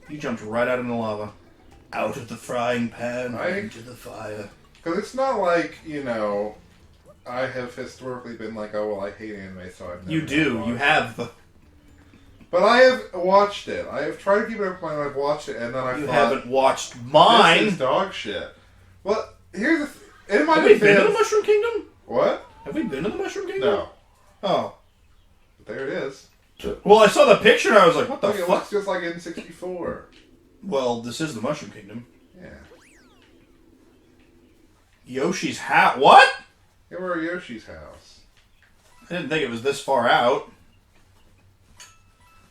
You jumped right out in the lava. Out of the frying pan, into the fire. Because it's not like, I have historically been like, oh, well, I hate anime, so I've never... You do. You have the... But I have watched it. I have tried to keep it in mind. I've watched it, and then I thought... You haven't watched mine! This is dog shit. Well, here's the... Have we been to the Mushroom Kingdom? What? Have we been to the Mushroom Kingdom? No. Oh. But there it is. Well, I saw the picture and I was like, what the fuck? It looks just like N64. Well, this is the Mushroom Kingdom. Yeah. Yoshi's hat. What? Yeah, we're at Yoshi's house. I didn't think it was this far out.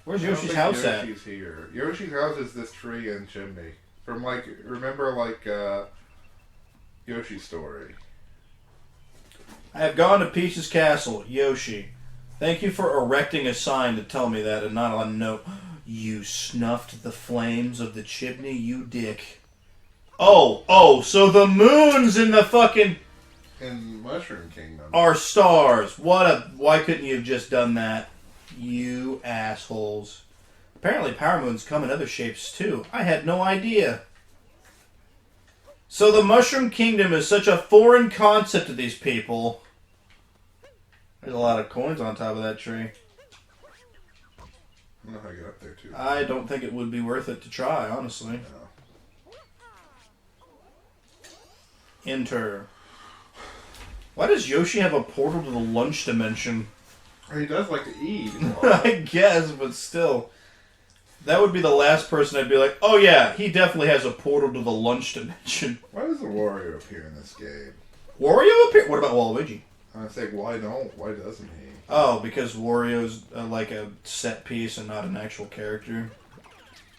Where's Yoshi's house at? Yoshi's here. Yoshi's house is this tree and chimney. From, like, remember, like, Yoshi's Story. I have gone to Peach's Castle, Yoshi. Thank you for erecting a sign to tell me that and not on a note. You snuffed the flames of the chimney, you dick. Oh, so the moons in the fucking... In Mushroom Kingdom. Are stars. Why couldn't you have just done that? You assholes. Apparently power moons come in other shapes too. I had no idea. So the Mushroom Kingdom is such a foreign concept to these people. There's a lot of coins on top of that tree. I don't know how to get up there, too. I don't think it would be worth it to try, honestly. No. Enter. Why does Yoshi have a portal to the lunch dimension? He does like to eat. I guess, but still. That would be the last person I'd be like, oh yeah, he definitely has a portal to the lunch dimension. Why does the Wario appear in this game? Wario appear? What about Waluigi? I say, why don't? Why doesn't he? Oh, because Wario's like a set piece and not an actual character.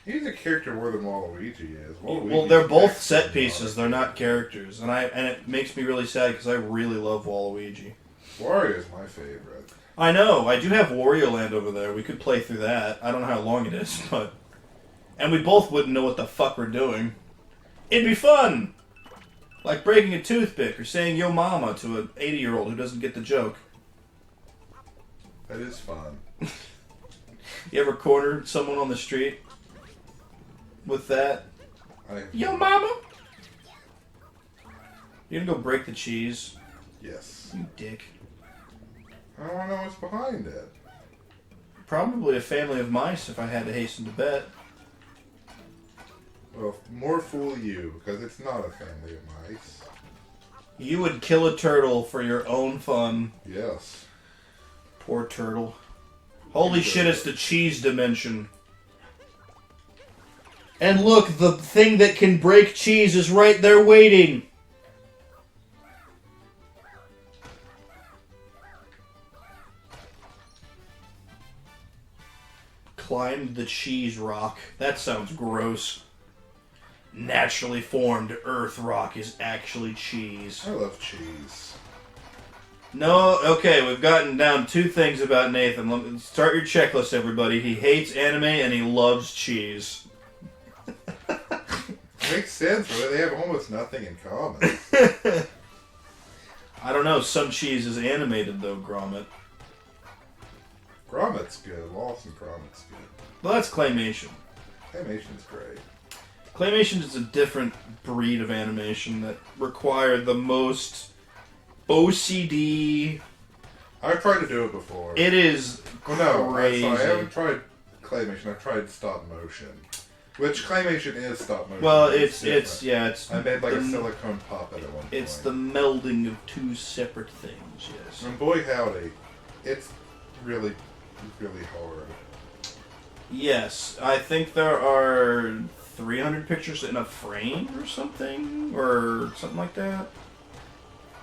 He's a character more than Waluigi is. Well, they're both set pieces. They're not characters, and it makes me really sad because I really love Waluigi. Wario is my favorite. I know. I do have Wario Land over there. We could play through that. I don't know how long it is, but... And we both wouldn't know what the fuck we're doing. It'd be fun! Like breaking a toothpick or saying yo mama to an 80-year-old who doesn't get the joke. That is fun. You ever cornered someone on the street with that? Yo mama? You gonna go break the cheese? Yes. You dick. I don't know what's behind it. Probably a family of mice if I had to hasten to bet. Well, more fool you, because it's not a family of mice. You would kill a turtle for your own fun. Yes. Poor turtle. Holy shit, it's the cheese dimension. And look, the thing that can break cheese is right there waiting. Climbed the cheese rock. That sounds gross. Naturally formed earth rock is actually cheese. I love cheese. No, okay, we've gotten down 2 things about Nathan. Let me start your checklist, everybody. He hates anime and he loves cheese. Makes sense, but they have almost nothing in common. I don't know, some cheese is animated though, Gromit. Gromit's good. Lawson Gromit's good. Well, that's claymation. Animation's great. Claymation is a different breed of animation that require the most OCD. I've tried to do it before. It is crazy. Well, no, I haven't tried claymation. I've tried stop motion, which claymation is stop motion. Well, it's yeah, it's. I made like a silicone puppet at one point. It's the melding of 2 separate things. Yes. And boy howdy, it's really, really hard. Yes, I think there are 300 pictures in a frame or something like that.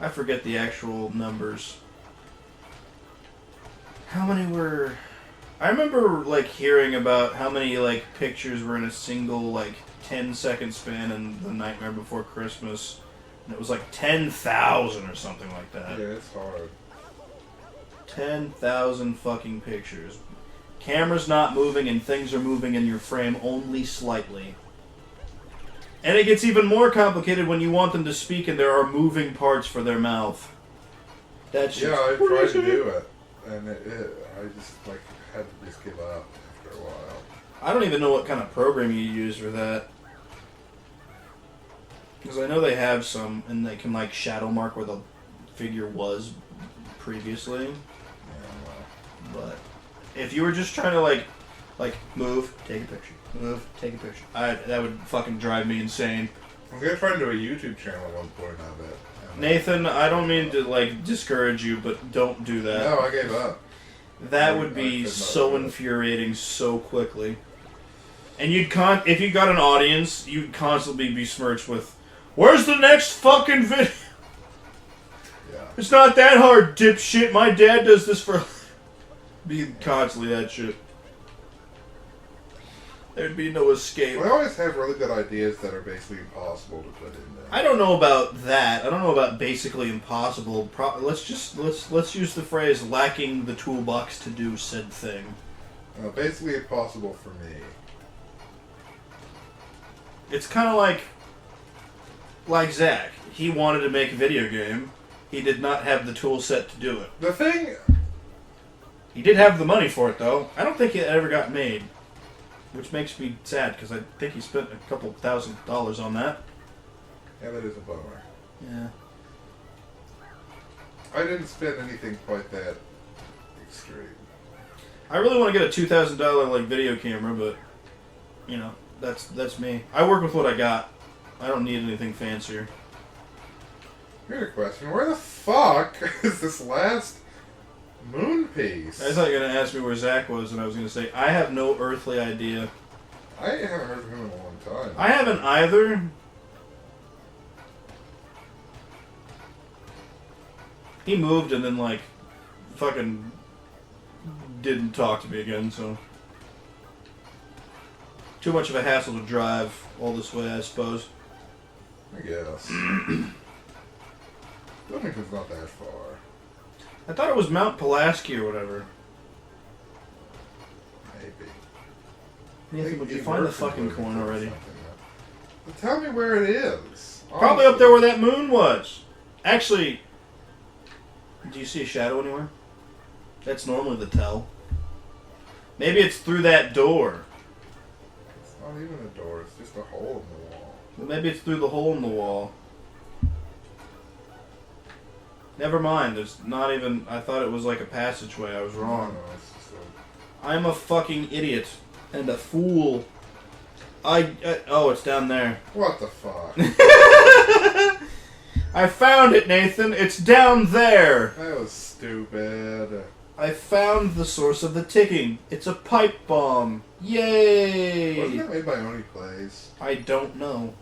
I forget the actual numbers. How many were... I remember, like, hearing about how many, like, pictures were in a single, like, 10-second span in The Nightmare Before Christmas. And it was, like, 10,000 or something like that. Yeah, it's hard. 10,000 fucking pictures. Camera's not moving and things are moving in your frame only slightly. And it gets even more complicated when you want them to speak and there are moving parts for their mouth. That's just I tried to do it, and I just like had to just give up after a while. I don't even know what kind of programming you use for that. Because I know they have some, and they can like shadow mark where the figure was previously. Yeah, But if you were just trying to like move, take a picture, move, take a picture, that would fucking drive me insane. I was gonna try to do a YouTube channel at one point of it. Nathan, I don't mean to like discourage you, but don't do that. No, I gave up. That would be so infuriating so quickly. And if you got an audience, you'd constantly be besmirched with, "Where's the next fucking video?" Yeah. It's not that hard, dipshit. My dad does this for. Be constantly that shit. There'd be no escape. We always have really good ideas that are basically impossible to put in there. I don't know about that. I don't know about basically impossible. Let's use the phrase lacking the toolbox to do said thing. Basically impossible for me. It's kind of like Zach. He wanted to make a video game. He did not have the tool set to do it. The thing... He did have the money for it, though. I don't think it ever got made. Which makes me sad, because I think he spent a couple $1,000s on that. Yeah, that is a bummer. Yeah. I didn't spend anything quite that extreme. I really want to get a $2,000 like video camera, but you know, that's me. I work with what I got. I don't need anything fancier. Here's a question: where the fuck is this last moon piece? I thought you were gonna ask me where Zach was, and I was gonna say I have no earthly idea. I haven't heard from him in a long time. I haven't either. He moved and then like fucking didn't talk to me again, so too much of a hassle to drive all this way, I suppose. I guess. Wilmington's not that far. I thought it was Mount Pulaski or whatever. Maybe. Nathan, would you find the fucking coin already? Well, tell me where it is. Probably up there where that moon was. Actually, do you see a shadow anywhere? That's normally the tell. Maybe it's through that door. It's not even a door, it's just a hole in the wall. Well, maybe it's through the hole in the wall. Never mind, there's not even... I thought it was like a passageway, I was wrong. No, it's just I'm a fucking idiot. And a fool. Oh, it's down there. What the fuck? I found it, Nathan. It's down there. That was stupid. I found the source of the ticking. It's a pipe bomb. Yay! Wasn't that made by Oni Plays? I don't know.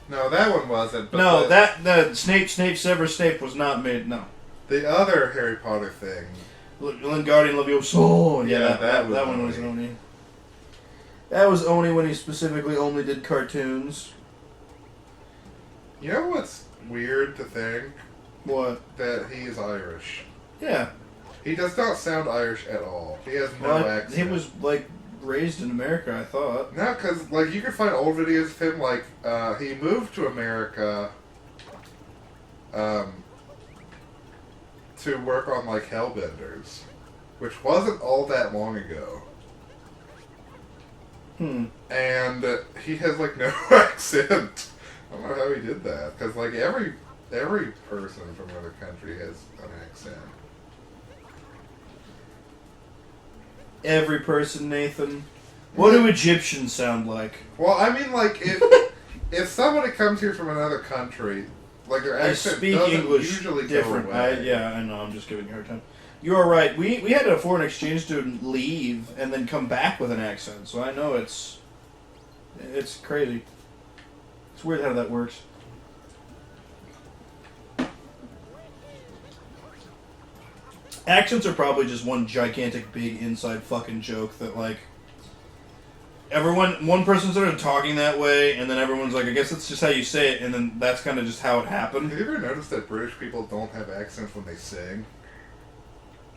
No, that one wasn't. But No, the Snape, Severus Snape was not made. No. The other Harry Potter thing. Wingardium Leviosa. Yeah, that one was Oni. That was Oni when he specifically only did cartoons. You know what's weird to think? What? That he is Irish. Yeah. He does not sound Irish at all. He has no accent. He was, like, raised in America, I thought. No, because, like, you can find old videos of him, like, he moved to America, to work on, like, Hellbenders, which wasn't all that long ago. And he has, like, no accent. I don't know how he did that, because, like, every person from another country has an accent. Every person, Nathan. What do Egyptians sound like? Well, I mean, like, if somebody comes here from another country, like, their accent doesn't usually different. go away. I know, I'm just giving you a hard time. You are right. We had a foreign exchange student leave and then come back with an accent, so I know it's crazy. It's weird how that works. Accents are probably just one gigantic, big, inside fucking joke that, like, one person started talking that way, and then everyone's like, I guess that's just how you say it, and then that's kind of just how it happened. Have you ever noticed that British people don't have accents when they sing?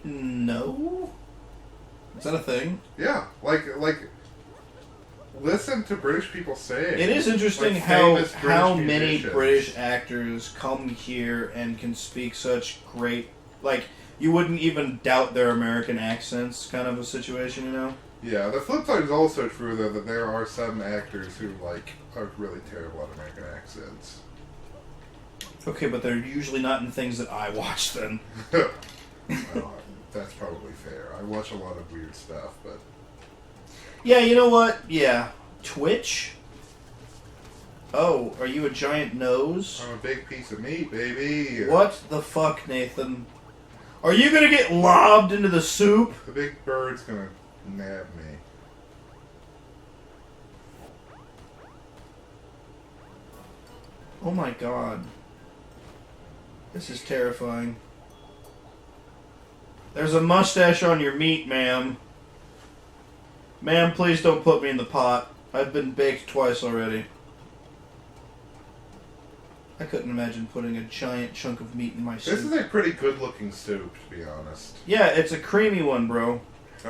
No? Is that a thing? Yeah, like, listen to British people sing. It is interesting like how many musicians. British actors come here and can speak such great, like, you wouldn't even doubt their American accents kind of a situation, you know? Yeah, the flip side is also true, though, that there are some actors who, like, are really terrible at American accents. Okay, but they're usually not in things that I watch then. Well, that's probably fair. I watch a lot of weird stuff, but... Yeah, you know what? Yeah. Twitch? Oh, are you a giant nose? I'm a big piece of meat, baby. What the fuck, Nathan? Are you gonna get lobbed into the soup? The big bird's gonna nab me. Oh my god. This is terrifying. There's a mustache on your meat, ma'am. Ma'am, please don't put me in the pot. I've been baked twice already. I couldn't imagine putting a giant chunk of meat in my soup. This is a pretty good-looking soup, to be honest. Yeah, it's a creamy one, bro.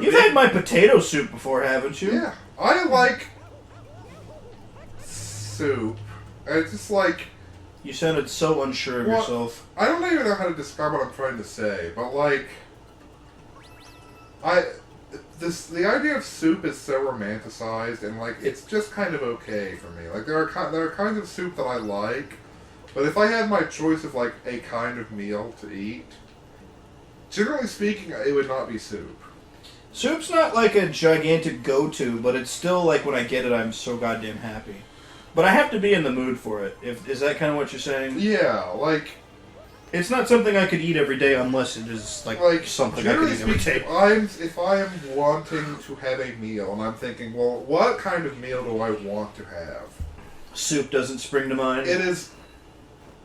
You've had my potato soup before, haven't you? Yeah. I like soup. It's just like... You sounded so unsure of yourself. I don't even know how to describe what I'm trying to say, but like... The idea of soup is so romanticized, and like, it's just kind of okay for me. Like, there are kinds of soup that I like, but if I had my choice of like a kind of meal to eat, generally speaking, it would not be soup. Soup's not like a gigantic go-to, but it's still like when I get it, I'm so goddamn happy. But I have to be in the mood for it. Is that kind of what you're saying? Yeah, like... It's not something I could eat every day unless it is like something I could eat every day. If I am wanting to have a meal, and I'm thinking, well, what kind of meal do I want to have? Soup doesn't spring to mind. It is...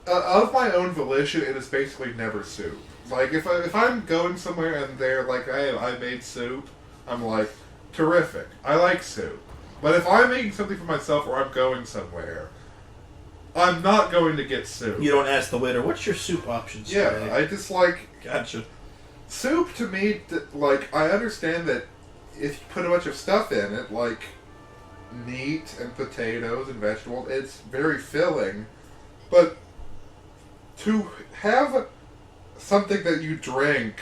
of my own volition, it is basically never soup. Like, if I'm going somewhere and they're like, hey, I made soup, I'm like, terrific. I like soup. But if I'm making something for myself or I'm going somewhere, I'm not going to get soup. You don't ask the waiter, what's your soup options today? Yeah, I just like... Gotcha. Soup, to me, like, I understand that if you put a bunch of stuff in it, like meat and potatoes and vegetables, it's very filling. But to have something that you drink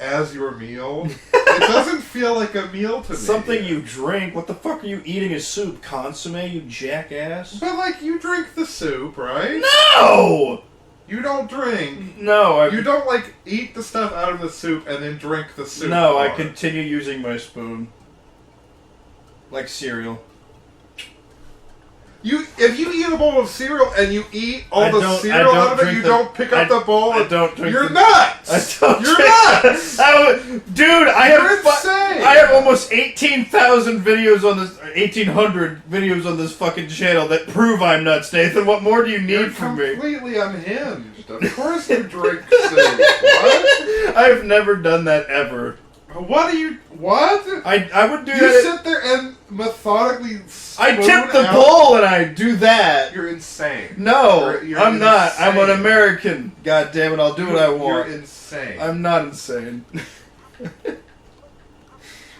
as your meal, it doesn't feel like a meal to me. Something you drink? What the fuck are you eating as soup? Consomme, you jackass? But, like, you drink the soup, right? No! You don't drink. No, You don't, like, eat the stuff out of the soup and then drink the soup. No, part. I continue using my spoon. Like cereal. If you eat a bowl of cereal and you eat all the cereal out of it, you don't pick up the bowl. I don't drink. You're nuts. You're nuts. Dude, You're insane. I have almost 18,000 videos on this, 1,800 videos on this fucking channel that prove I'm nuts, Nathan. What more do you need from me? You're completely unhinged. Of course you drink soup. What? I've never done that ever. What? I would do that. You sit there and methodically I tip the bowl and I do that. You're insane. No, you're I'm not. insane. I'm an American. God damn it, I'll do what I want. You're insane. I'm not insane.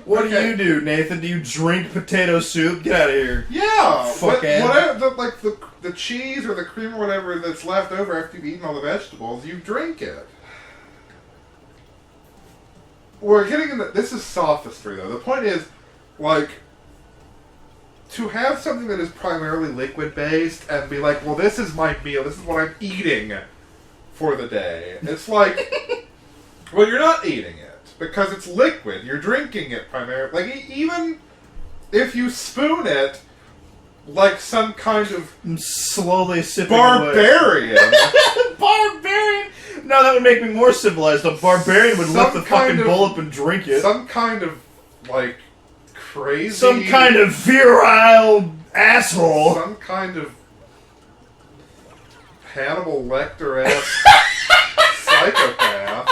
What do you do, Nathan? Do you drink potato soup? Get out of here. Yeah. Fuckhead. Whatever, the cheese or the cream or whatever that's left over after you've eaten all the vegetables, you drink it. We're getting into... This is sophistry, though. The point is, like, to have something that is primarily liquid-based and be like, well, this is my meal, this is what I'm eating for the day. It's like, well, you're not eating it, because it's liquid. You're drinking it primarily. Like, even if you spoon it, like some kind of... I'm slowly sipping barbarian. Barbarian? No, that would make me more civilized. A barbarian would lift the fucking bowl up and drink it. Some kind of, like, crazy... Some kind of virile asshole. Some kind of Hannibal Lecter-esque psychopath.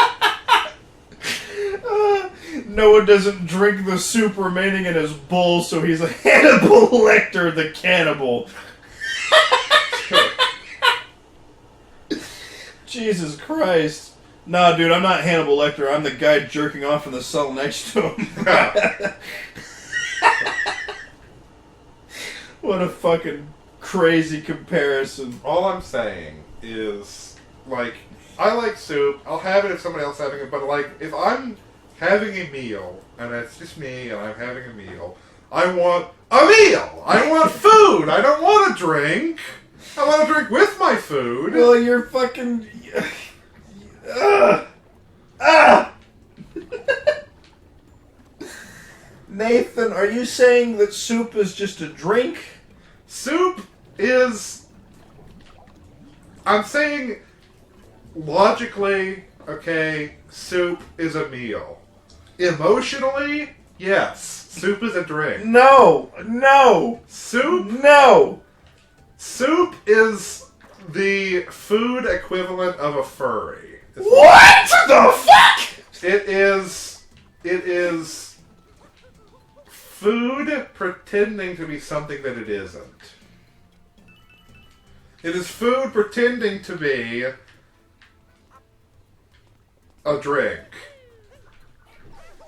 Noah doesn't drink the soup remaining in his bowl, so he's a Hannibal Lecter the cannibal. Jesus Christ. Nah, dude, I'm not Hannibal Lecter. I'm the guy jerking off in the cell next to him. What a fucking crazy comparison. All I'm saying is, like, I like soup. I'll have it if somebody else is having it, but, like, if I'm having a meal, and it's just me, and I'm having a meal, I want a meal! I want food! I don't want a drink! I want to drink with my food. Well, you're fucking... Nathan, are you saying that soup is just a drink? Soup is... I'm saying, logically, okay, soup is a meal. Emotionally, yes, soup is a drink. No! No! Soup? No! Soup is the food equivalent of a furry. What the fuck?! It is food pretending to be something that it isn't. It is food pretending to be a drink.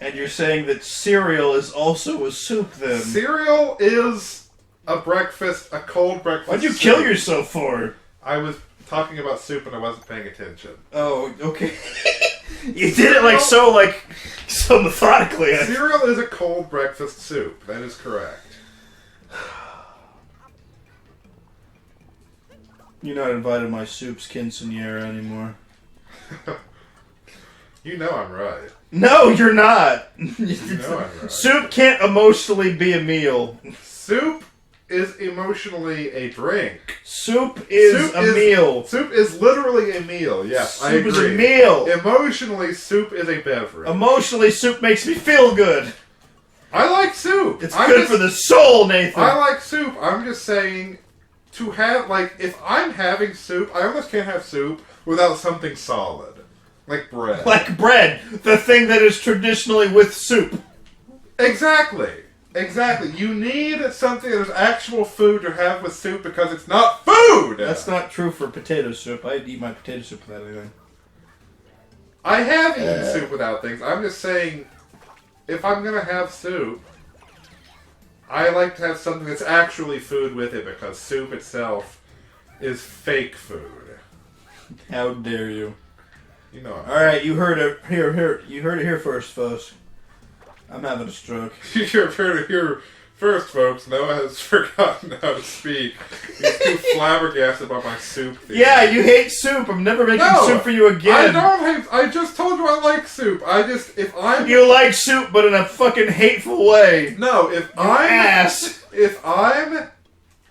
And you're saying that cereal is also a soup, then? Cereal is a breakfast, a cold breakfast. What'd you kill yourself for? I was talking about soup and I wasn't paying attention. Oh, okay. You did it so methodically. Cereal is a cold breakfast soup. That is correct. You're not invited to my soup's quinceañera anymore. You know I'm right. No, you're not. You know I'm right. Soup can't emotionally be a meal. Soup is emotionally a drink. Soup is a meal. Soup is literally a meal, yes, I agree. Soup is a meal. Emotionally, soup is a beverage. Emotionally, soup makes me feel good. I like soup. It's good for the soul, Nathan. I like soup. I'm just saying, to have, if I'm having soup, I almost can't have soup without something solid. Like bread. Like bread. The thing that is traditionally with soup. Exactly. Exactly. You need something that is actual food to have with soup because it's not food! That's not true for potato soup. I'd eat my potato soup without anything. I have eaten soup without things. I'm just saying, if I'm gonna have soup, I like to have something that's actually food with it because soup itself is fake food. How dare you? You know. Alright, you heard it here. You heard it here first, folks. I'm having a stroke. You heard it here first, folks. Noah has forgotten how to speak. He's too flabbergasted about my soup theory. Yeah, you hate soup. I'm never making soup for you again. I don't hate. I just told you I like soup. You like soup, but in a fucking hateful way. No, if I'm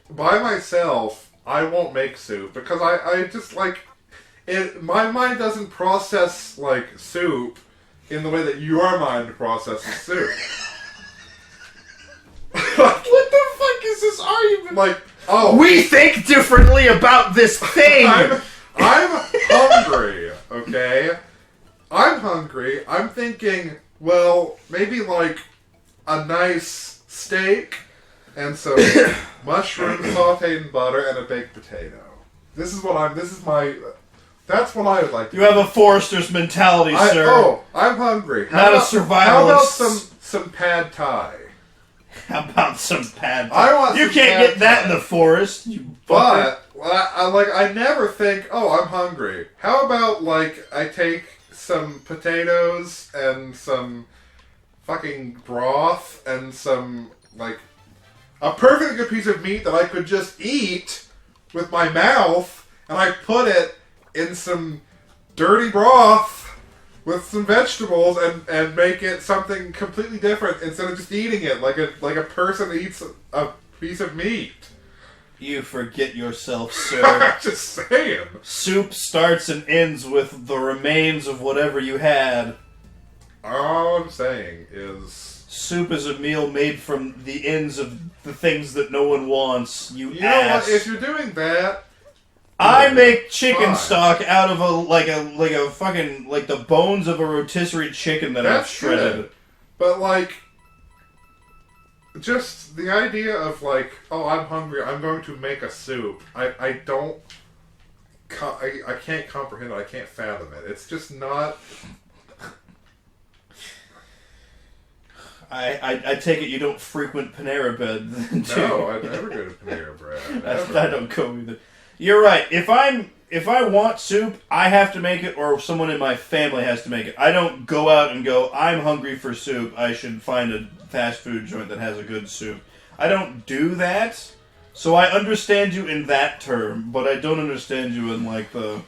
by myself, I won't make soup because I just like it. My mind doesn't process soup in the way that your mind processes soup. What the fuck is this argument? We think differently about this thing! I'm hungry, okay? I'm hungry. I'm thinking, well, maybe a nice steak and some mushrooms sauteed in butter and a baked potato. That's what I would like to do. You have a Forester's mentality, sir. Oh, I'm hungry. Not a survivalist. How about some pad thai? How about some pad thai? You can't get that in the forest, you fucker. But, I never think, oh, I'm hungry. How about, I take some potatoes and some fucking broth and some, a perfectly good piece of meat that I could just eat with my mouth, and I put it in some dirty broth with some vegetables and make it something completely different instead of just eating it like a person eats a piece of meat. You forget yourself, sir. I'm just saying. Soup starts and ends with the remains of whatever you had. All I'm saying is... Soup is a meal made from the ends of the things that no one wants, you know ass. what? If you're doing that... I make chicken stock out of a fucking the bones of a rotisserie chicken that I've shredded. Good. But just the idea of oh, I'm hungry, I'm going to make a soup. I can't comprehend it. I can't fathom it. It's just not. I take it you don't frequent Panera Bread. No, I never go to Panera Bread. I don't go either. You're right. If I want soup, I have to make it, or someone in my family has to make it. I don't go out and go, I'm hungry for soup. I should find a fast food joint that has a good soup. I don't do that. So I understand you in that term, but I don't understand you in like the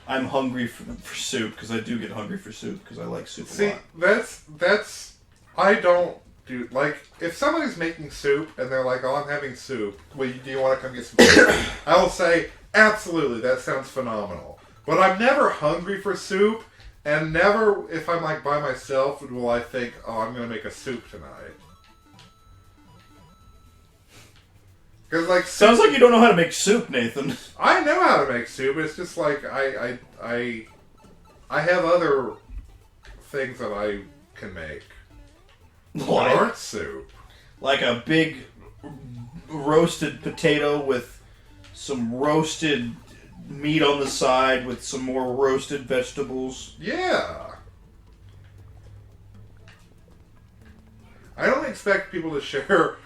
I'm hungry for soup, because I do get hungry for soup because I like soup a lot. See, that's I don't do like if somebody's making soup and they're like, "Oh, I'm having soup. Well, do you want to come get some soup?" I will say, "Absolutely, that sounds phenomenal." But I'm never hungry for soup, and never if I'm like by myself will I think, "Oh, I'm going to make a soup tonight." Because like sounds like you don't know how to make soup, Nathan. I know how to make soup. It's just like I have other things that I can make. What? That aren't soup. Like a big roasted potato with some roasted meat on the side with some more roasted vegetables. Yeah. I don't expect people to share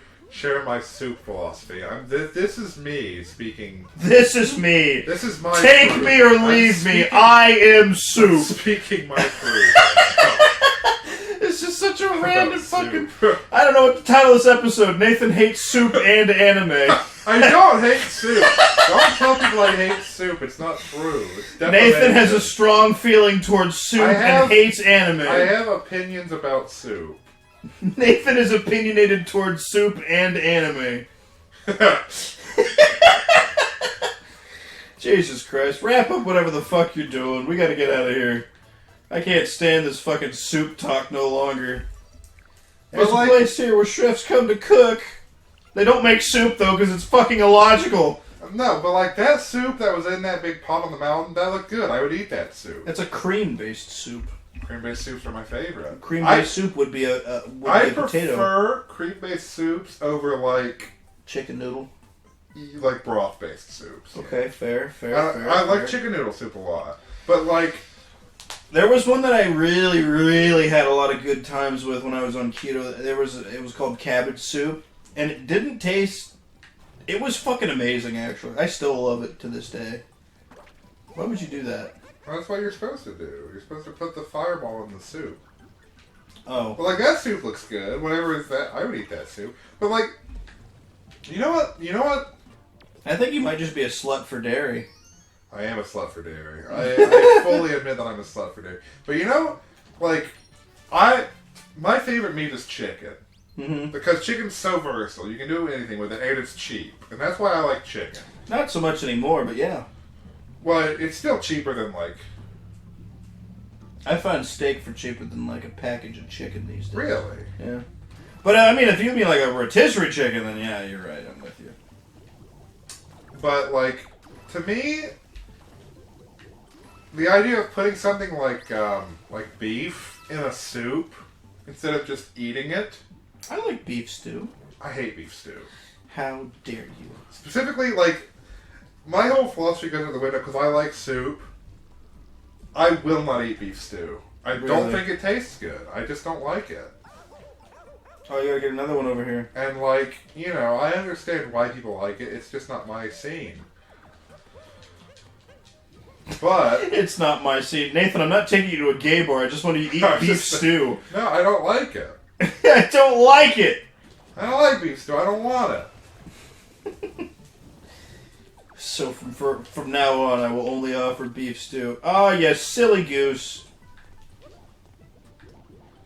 my soup philosophy. This is me speaking. This is me. This is my Take truth. me or leave me. I am soup. Speaking my truth. It's just such a random fucking... I don't know what the title of this episode. Nathan hates soup and anime. I don't hate soup. Don't tell people I hate soup. It's not true. It's Nathan has a strong feeling towards soup and hates anime. I have opinions about soup. Nathan is opinionated towards soup and anime. Jesus Christ. Wrap up whatever the fuck you're doing. We gotta get out of here. I can't stand this fucking soup talk no longer. There's a place here where chefs come to cook. They don't make soup, though, because it's fucking illogical. No, but like that soup that was in that big pot on the mountain, that looked good. I would eat that soup. It's a cream-based soup. Cream-based soups are my favorite. Cream-based soup would be a potato. I prefer cream-based soups over like chicken noodle, like broth-based soups. Okay, fair. I like chicken noodle soup a lot, but like there was one that I really, really had a lot of good times with when I was on keto. It was called cabbage soup, and it didn't taste. It was fucking amazing, actually. I still love it to this day. Why would you do that? That's what you're supposed to do. You're supposed to put the fireball in the soup. Oh. Well, like, that soup looks good. Whatever is that, I would eat that soup. But, like, you know what? I think you might just be a slut for dairy. I am a slut for dairy. I fully admit that I'm a slut for dairy. But, you know, like, my favorite meat is chicken. Mm-hmm. Because chicken's so versatile. You can do anything with it, and it's cheap. And that's why I like chicken. Not so much anymore, but yeah. Well, it's still cheaper than, like... I find steak for cheaper than, like, a package of chicken these days. Really? Yeah. But, I mean, if you mean, like, a rotisserie chicken, then yeah, you're right. I'm with you. But, like, to me, the idea of putting something like beef in a soup instead of just eating it... I like beef stew. I hate beef stew. How dare you? Specifically, like... My whole philosophy goes out the window because I like soup. I will not eat beef stew. I don't think it tastes good. I just don't like it. Oh, you gotta get another one over here. And, like, you know, I understand why people like it. It's just not my scene. But... It's not my scene. Nathan, I'm not taking you to a gay bar. I just want you to eat beef stew. No, I don't like it. I don't like it! I don't like beef stew. I don't want it. So from now on, I will only offer beef stew. Oh, you silly goose.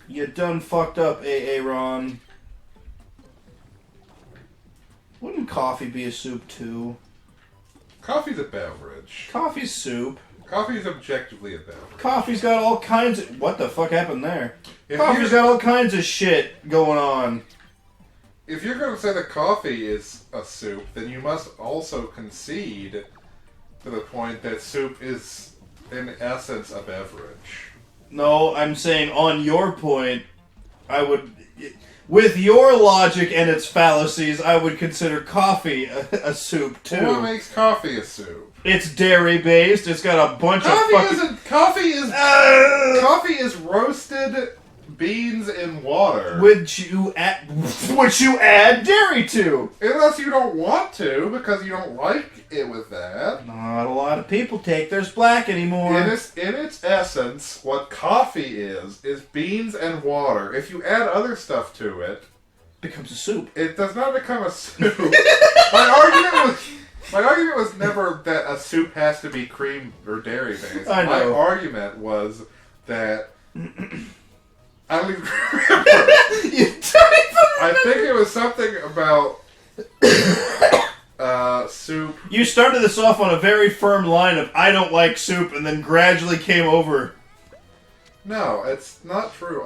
You done fucked up, Aaron. Wouldn't coffee be a soup, too? Coffee's a beverage. Coffee's soup. Coffee is objectively a beverage. Coffee's got all kinds of... What the fuck happened there? Coffee's got all kinds of shit going on. If you're going to say that coffee is a soup, then you must also concede to the point that soup is, in essence, a beverage. No, I'm saying on your point, I would... With your logic and its fallacies, I would consider coffee a soup, too. What makes coffee a soup? It's dairy-based, it's got a bunch of fucking... Coffee is roasted... beans in water. Which you add dairy to. Unless you don't want to, because you don't like it with that. Not a lot of people take theirs black anymore. In its essence, what coffee is beans and water. If you add other stuff to it, becomes a soup. It does not become a soup. My argument was never that a soup has to be cream or dairy based. I know. My argument was that I don't even remember. You don't even remember? I think it was something about soup. You started this off on a very firm line of "I don't like soup," and then gradually came over. No, it's not true.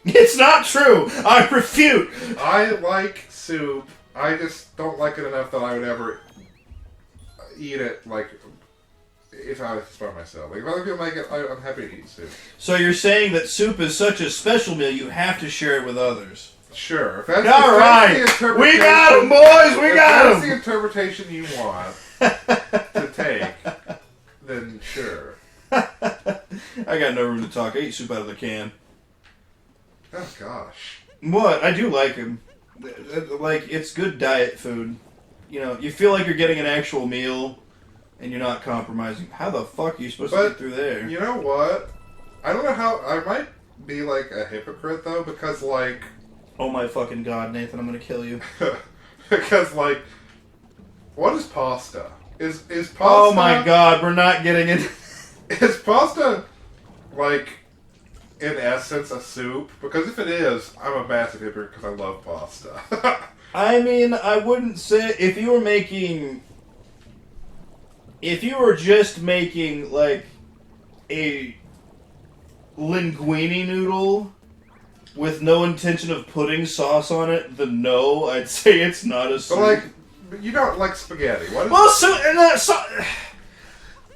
It's not true. I refute. I like soup. I just don't like it enough that I would ever eat it, like, if I was by myself. Like, if other people make it, I'm happy to eat soup. So you're saying that soup is such a special meal, you have to share it with others. Sure. If that's, All right. We got him, boys. We got him. If that's the interpretation you want to take, then sure. I got no room to talk. I eat soup out of the can. Oh, gosh. What? I do like him. Like, it's good diet food. You know, you feel like you're getting an actual meal, and you're not compromising. How the fuck are you supposed to get through there? You know what? I don't know how... I might be, like, a hypocrite, though, because, like... Oh my fucking god, Nathan, I'm gonna kill you. Because, like... What is pasta? Is pasta... Oh my god, we're not getting it. Is pasta, like, in essence, a soup? Because if it is, I'm a massive hypocrite because I love pasta. I mean, I wouldn't say... If you were making... If you were just making, like, a linguine noodle with no intention of putting sauce on it, then no, I'd say it's not a soup. But, like, you don't like spaghetti. What is well, so...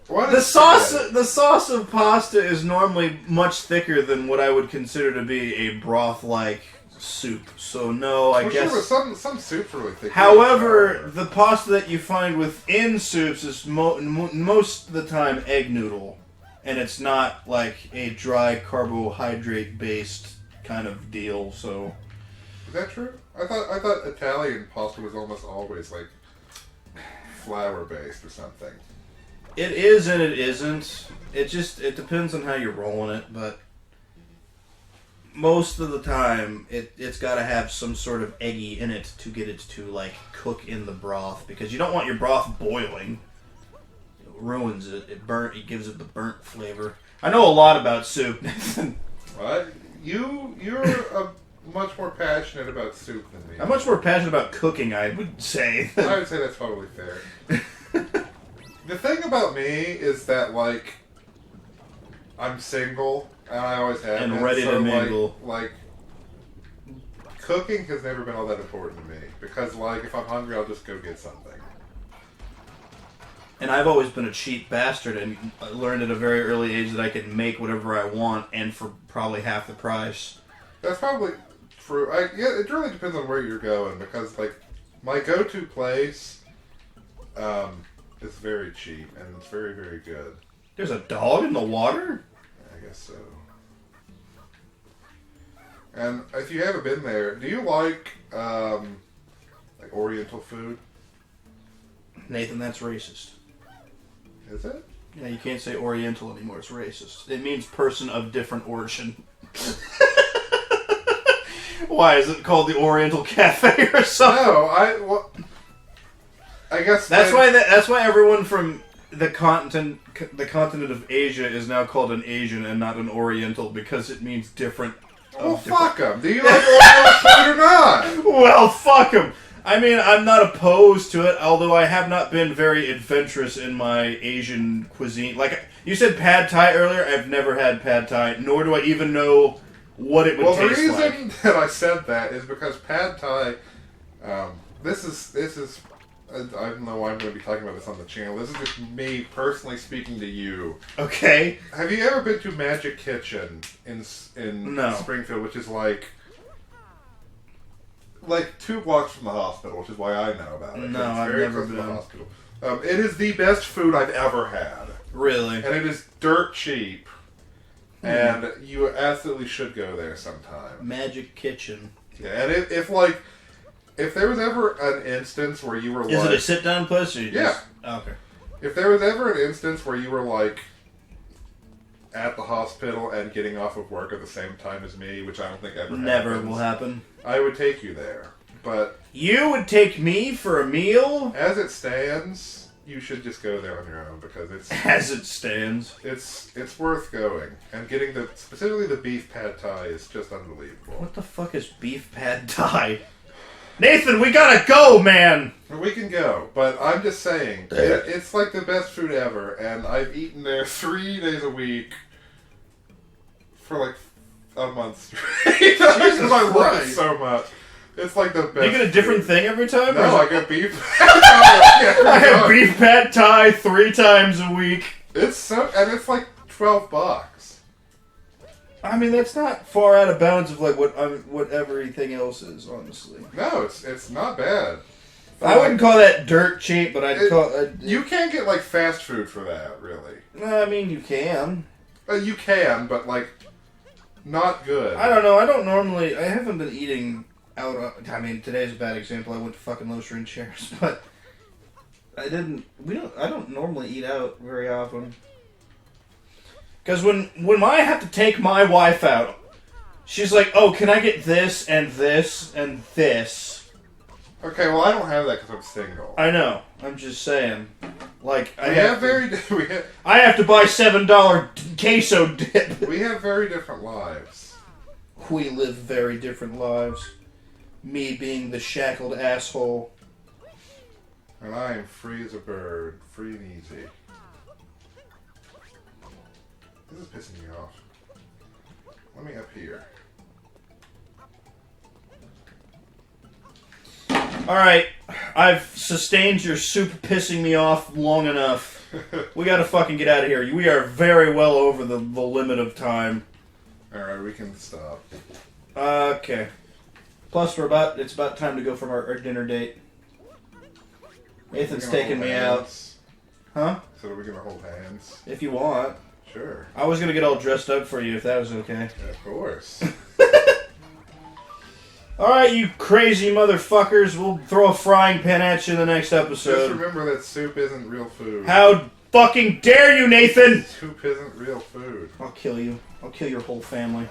What The is sauce, spaghetti? the sauce of pasta is normally much thicker than what I would consider to be a broth-like soup. So no, I guess. Sure, some soups are really thick. However, the pasta that you find within soups is most of the time egg noodle, and it's not like a dry carbohydrate-based kind of deal. So. Is that true? I thought Italian pasta was almost always like flour-based or something. It is and it isn't. It depends on how you're rolling it, but most of the time it's got to have some sort of eggy in it to get it to like cook in the broth, because you don't want your broth boiling. It ruins it. It gives it the burnt flavor. I know a lot about soup, Nathan. What? You're much more passionate about soup than me. I'm much more passionate about cooking, I would say. I would say that's probably fair. The thing about me is that, like, I'm single, and I always have been. And ready to mingle. Like, cooking has never been all that important to me. Because, like, if I'm hungry, I'll just go get something. And I've always been a cheap bastard, and I learned at a very early age that I could make whatever I want, and for probably half the price. That's probably true. Yeah, it really depends on where you're going, because, like, my go-to place, it's very cheap, and it's very, very good. There's a dog in the water? I guess so. And if you haven't been there, do you like Oriental food? Nathan, that's racist. Is it? Yeah, you can't say Oriental anymore. It's racist. It means person of different origin. Why, is it called the Oriental Cafe or something? No, I guess that's why everyone from the continent of Asia is now called an Asian and not an Oriental, because it means different. Well, fuck them. Do you like Oriental food or not? Well, fuck them. I mean, I'm not opposed to it, although I have not been very adventurous in my Asian cuisine. Like, you said pad thai earlier. I've never had pad thai, nor do I even know what it would taste like. Well, the reason that I said that is because pad thai, this is I don't know why I'm going to be talking about this on the channel. This is just me personally speaking to you. Okay. Have you ever been to Magic Kitchen in Springfield, which is like 2 blocks from the hospital, which is why I know about it. No, I've never been. To the hospital. It is the best food I've ever had. Really? And it is dirt cheap. And you absolutely should go there sometime. Magic Kitchen. Yeah, and if there was ever an instance where you were like... Is it a sit-down place? Or you yeah. Just... Oh, okay. If there was ever an instance where you were like... at the hospital and getting off of work at the same time as me, which I don't think ever Never happens, will happen. I would take you there. But you would take me for a meal? As it stands, you should just go there on your own because it's as it stands. It's worth going. And getting specifically the beef pad thai is just unbelievable. What the fuck is beef pad thai? Nathan, we gotta go, man! We can go, but I'm just saying, it's like the best food ever, and I've eaten there 3 days a week for like a month straight. Because I love it so much. It's like the best. You get a different thing every time? No, I get beef pad thai. I have beef pad thai 3 times a week. It's it's like $12. I mean, that's not far out of bounds of like what everything else is, honestly. No, it's not bad. I wouldn't call that dirt cheap, but I'd call it. You can't get like fast food for that, really. I mean, you can. You can, but like, not good. I don't know. I haven't been eating out. I mean, today's a bad example. I went to fucking Luncheon Chairs, but I don't normally eat out very often. Because when I have to take my wife out, she's like, "Oh, can I get this and this and this?" Okay, well, I don't have that because I'm single. I know. I'm just saying. Like, I have to buy $7 queso dip. We have very different lives. We live very different lives. Me being the shackled asshole. And I am free as a bird, free and easy. This is pissing me off. Let me up here. Alright, I've sustained your super pissing me off long enough. We gotta fucking get out of here. We are very well over the limit of time. Alright, we can stop. Okay. Plus, it's about time to go from our dinner date. Nathan's taking me out. Huh? So are we gonna hold hands? If you want. Sure. I was gonna get all dressed up for you if that was okay. Yeah, of course. Alright, you crazy motherfuckers. We'll throw a frying pan at you in the next episode. Just remember that soup isn't real food. How fucking dare you, Nathan! Soup isn't real food. I'll kill you. I'll kill your whole family.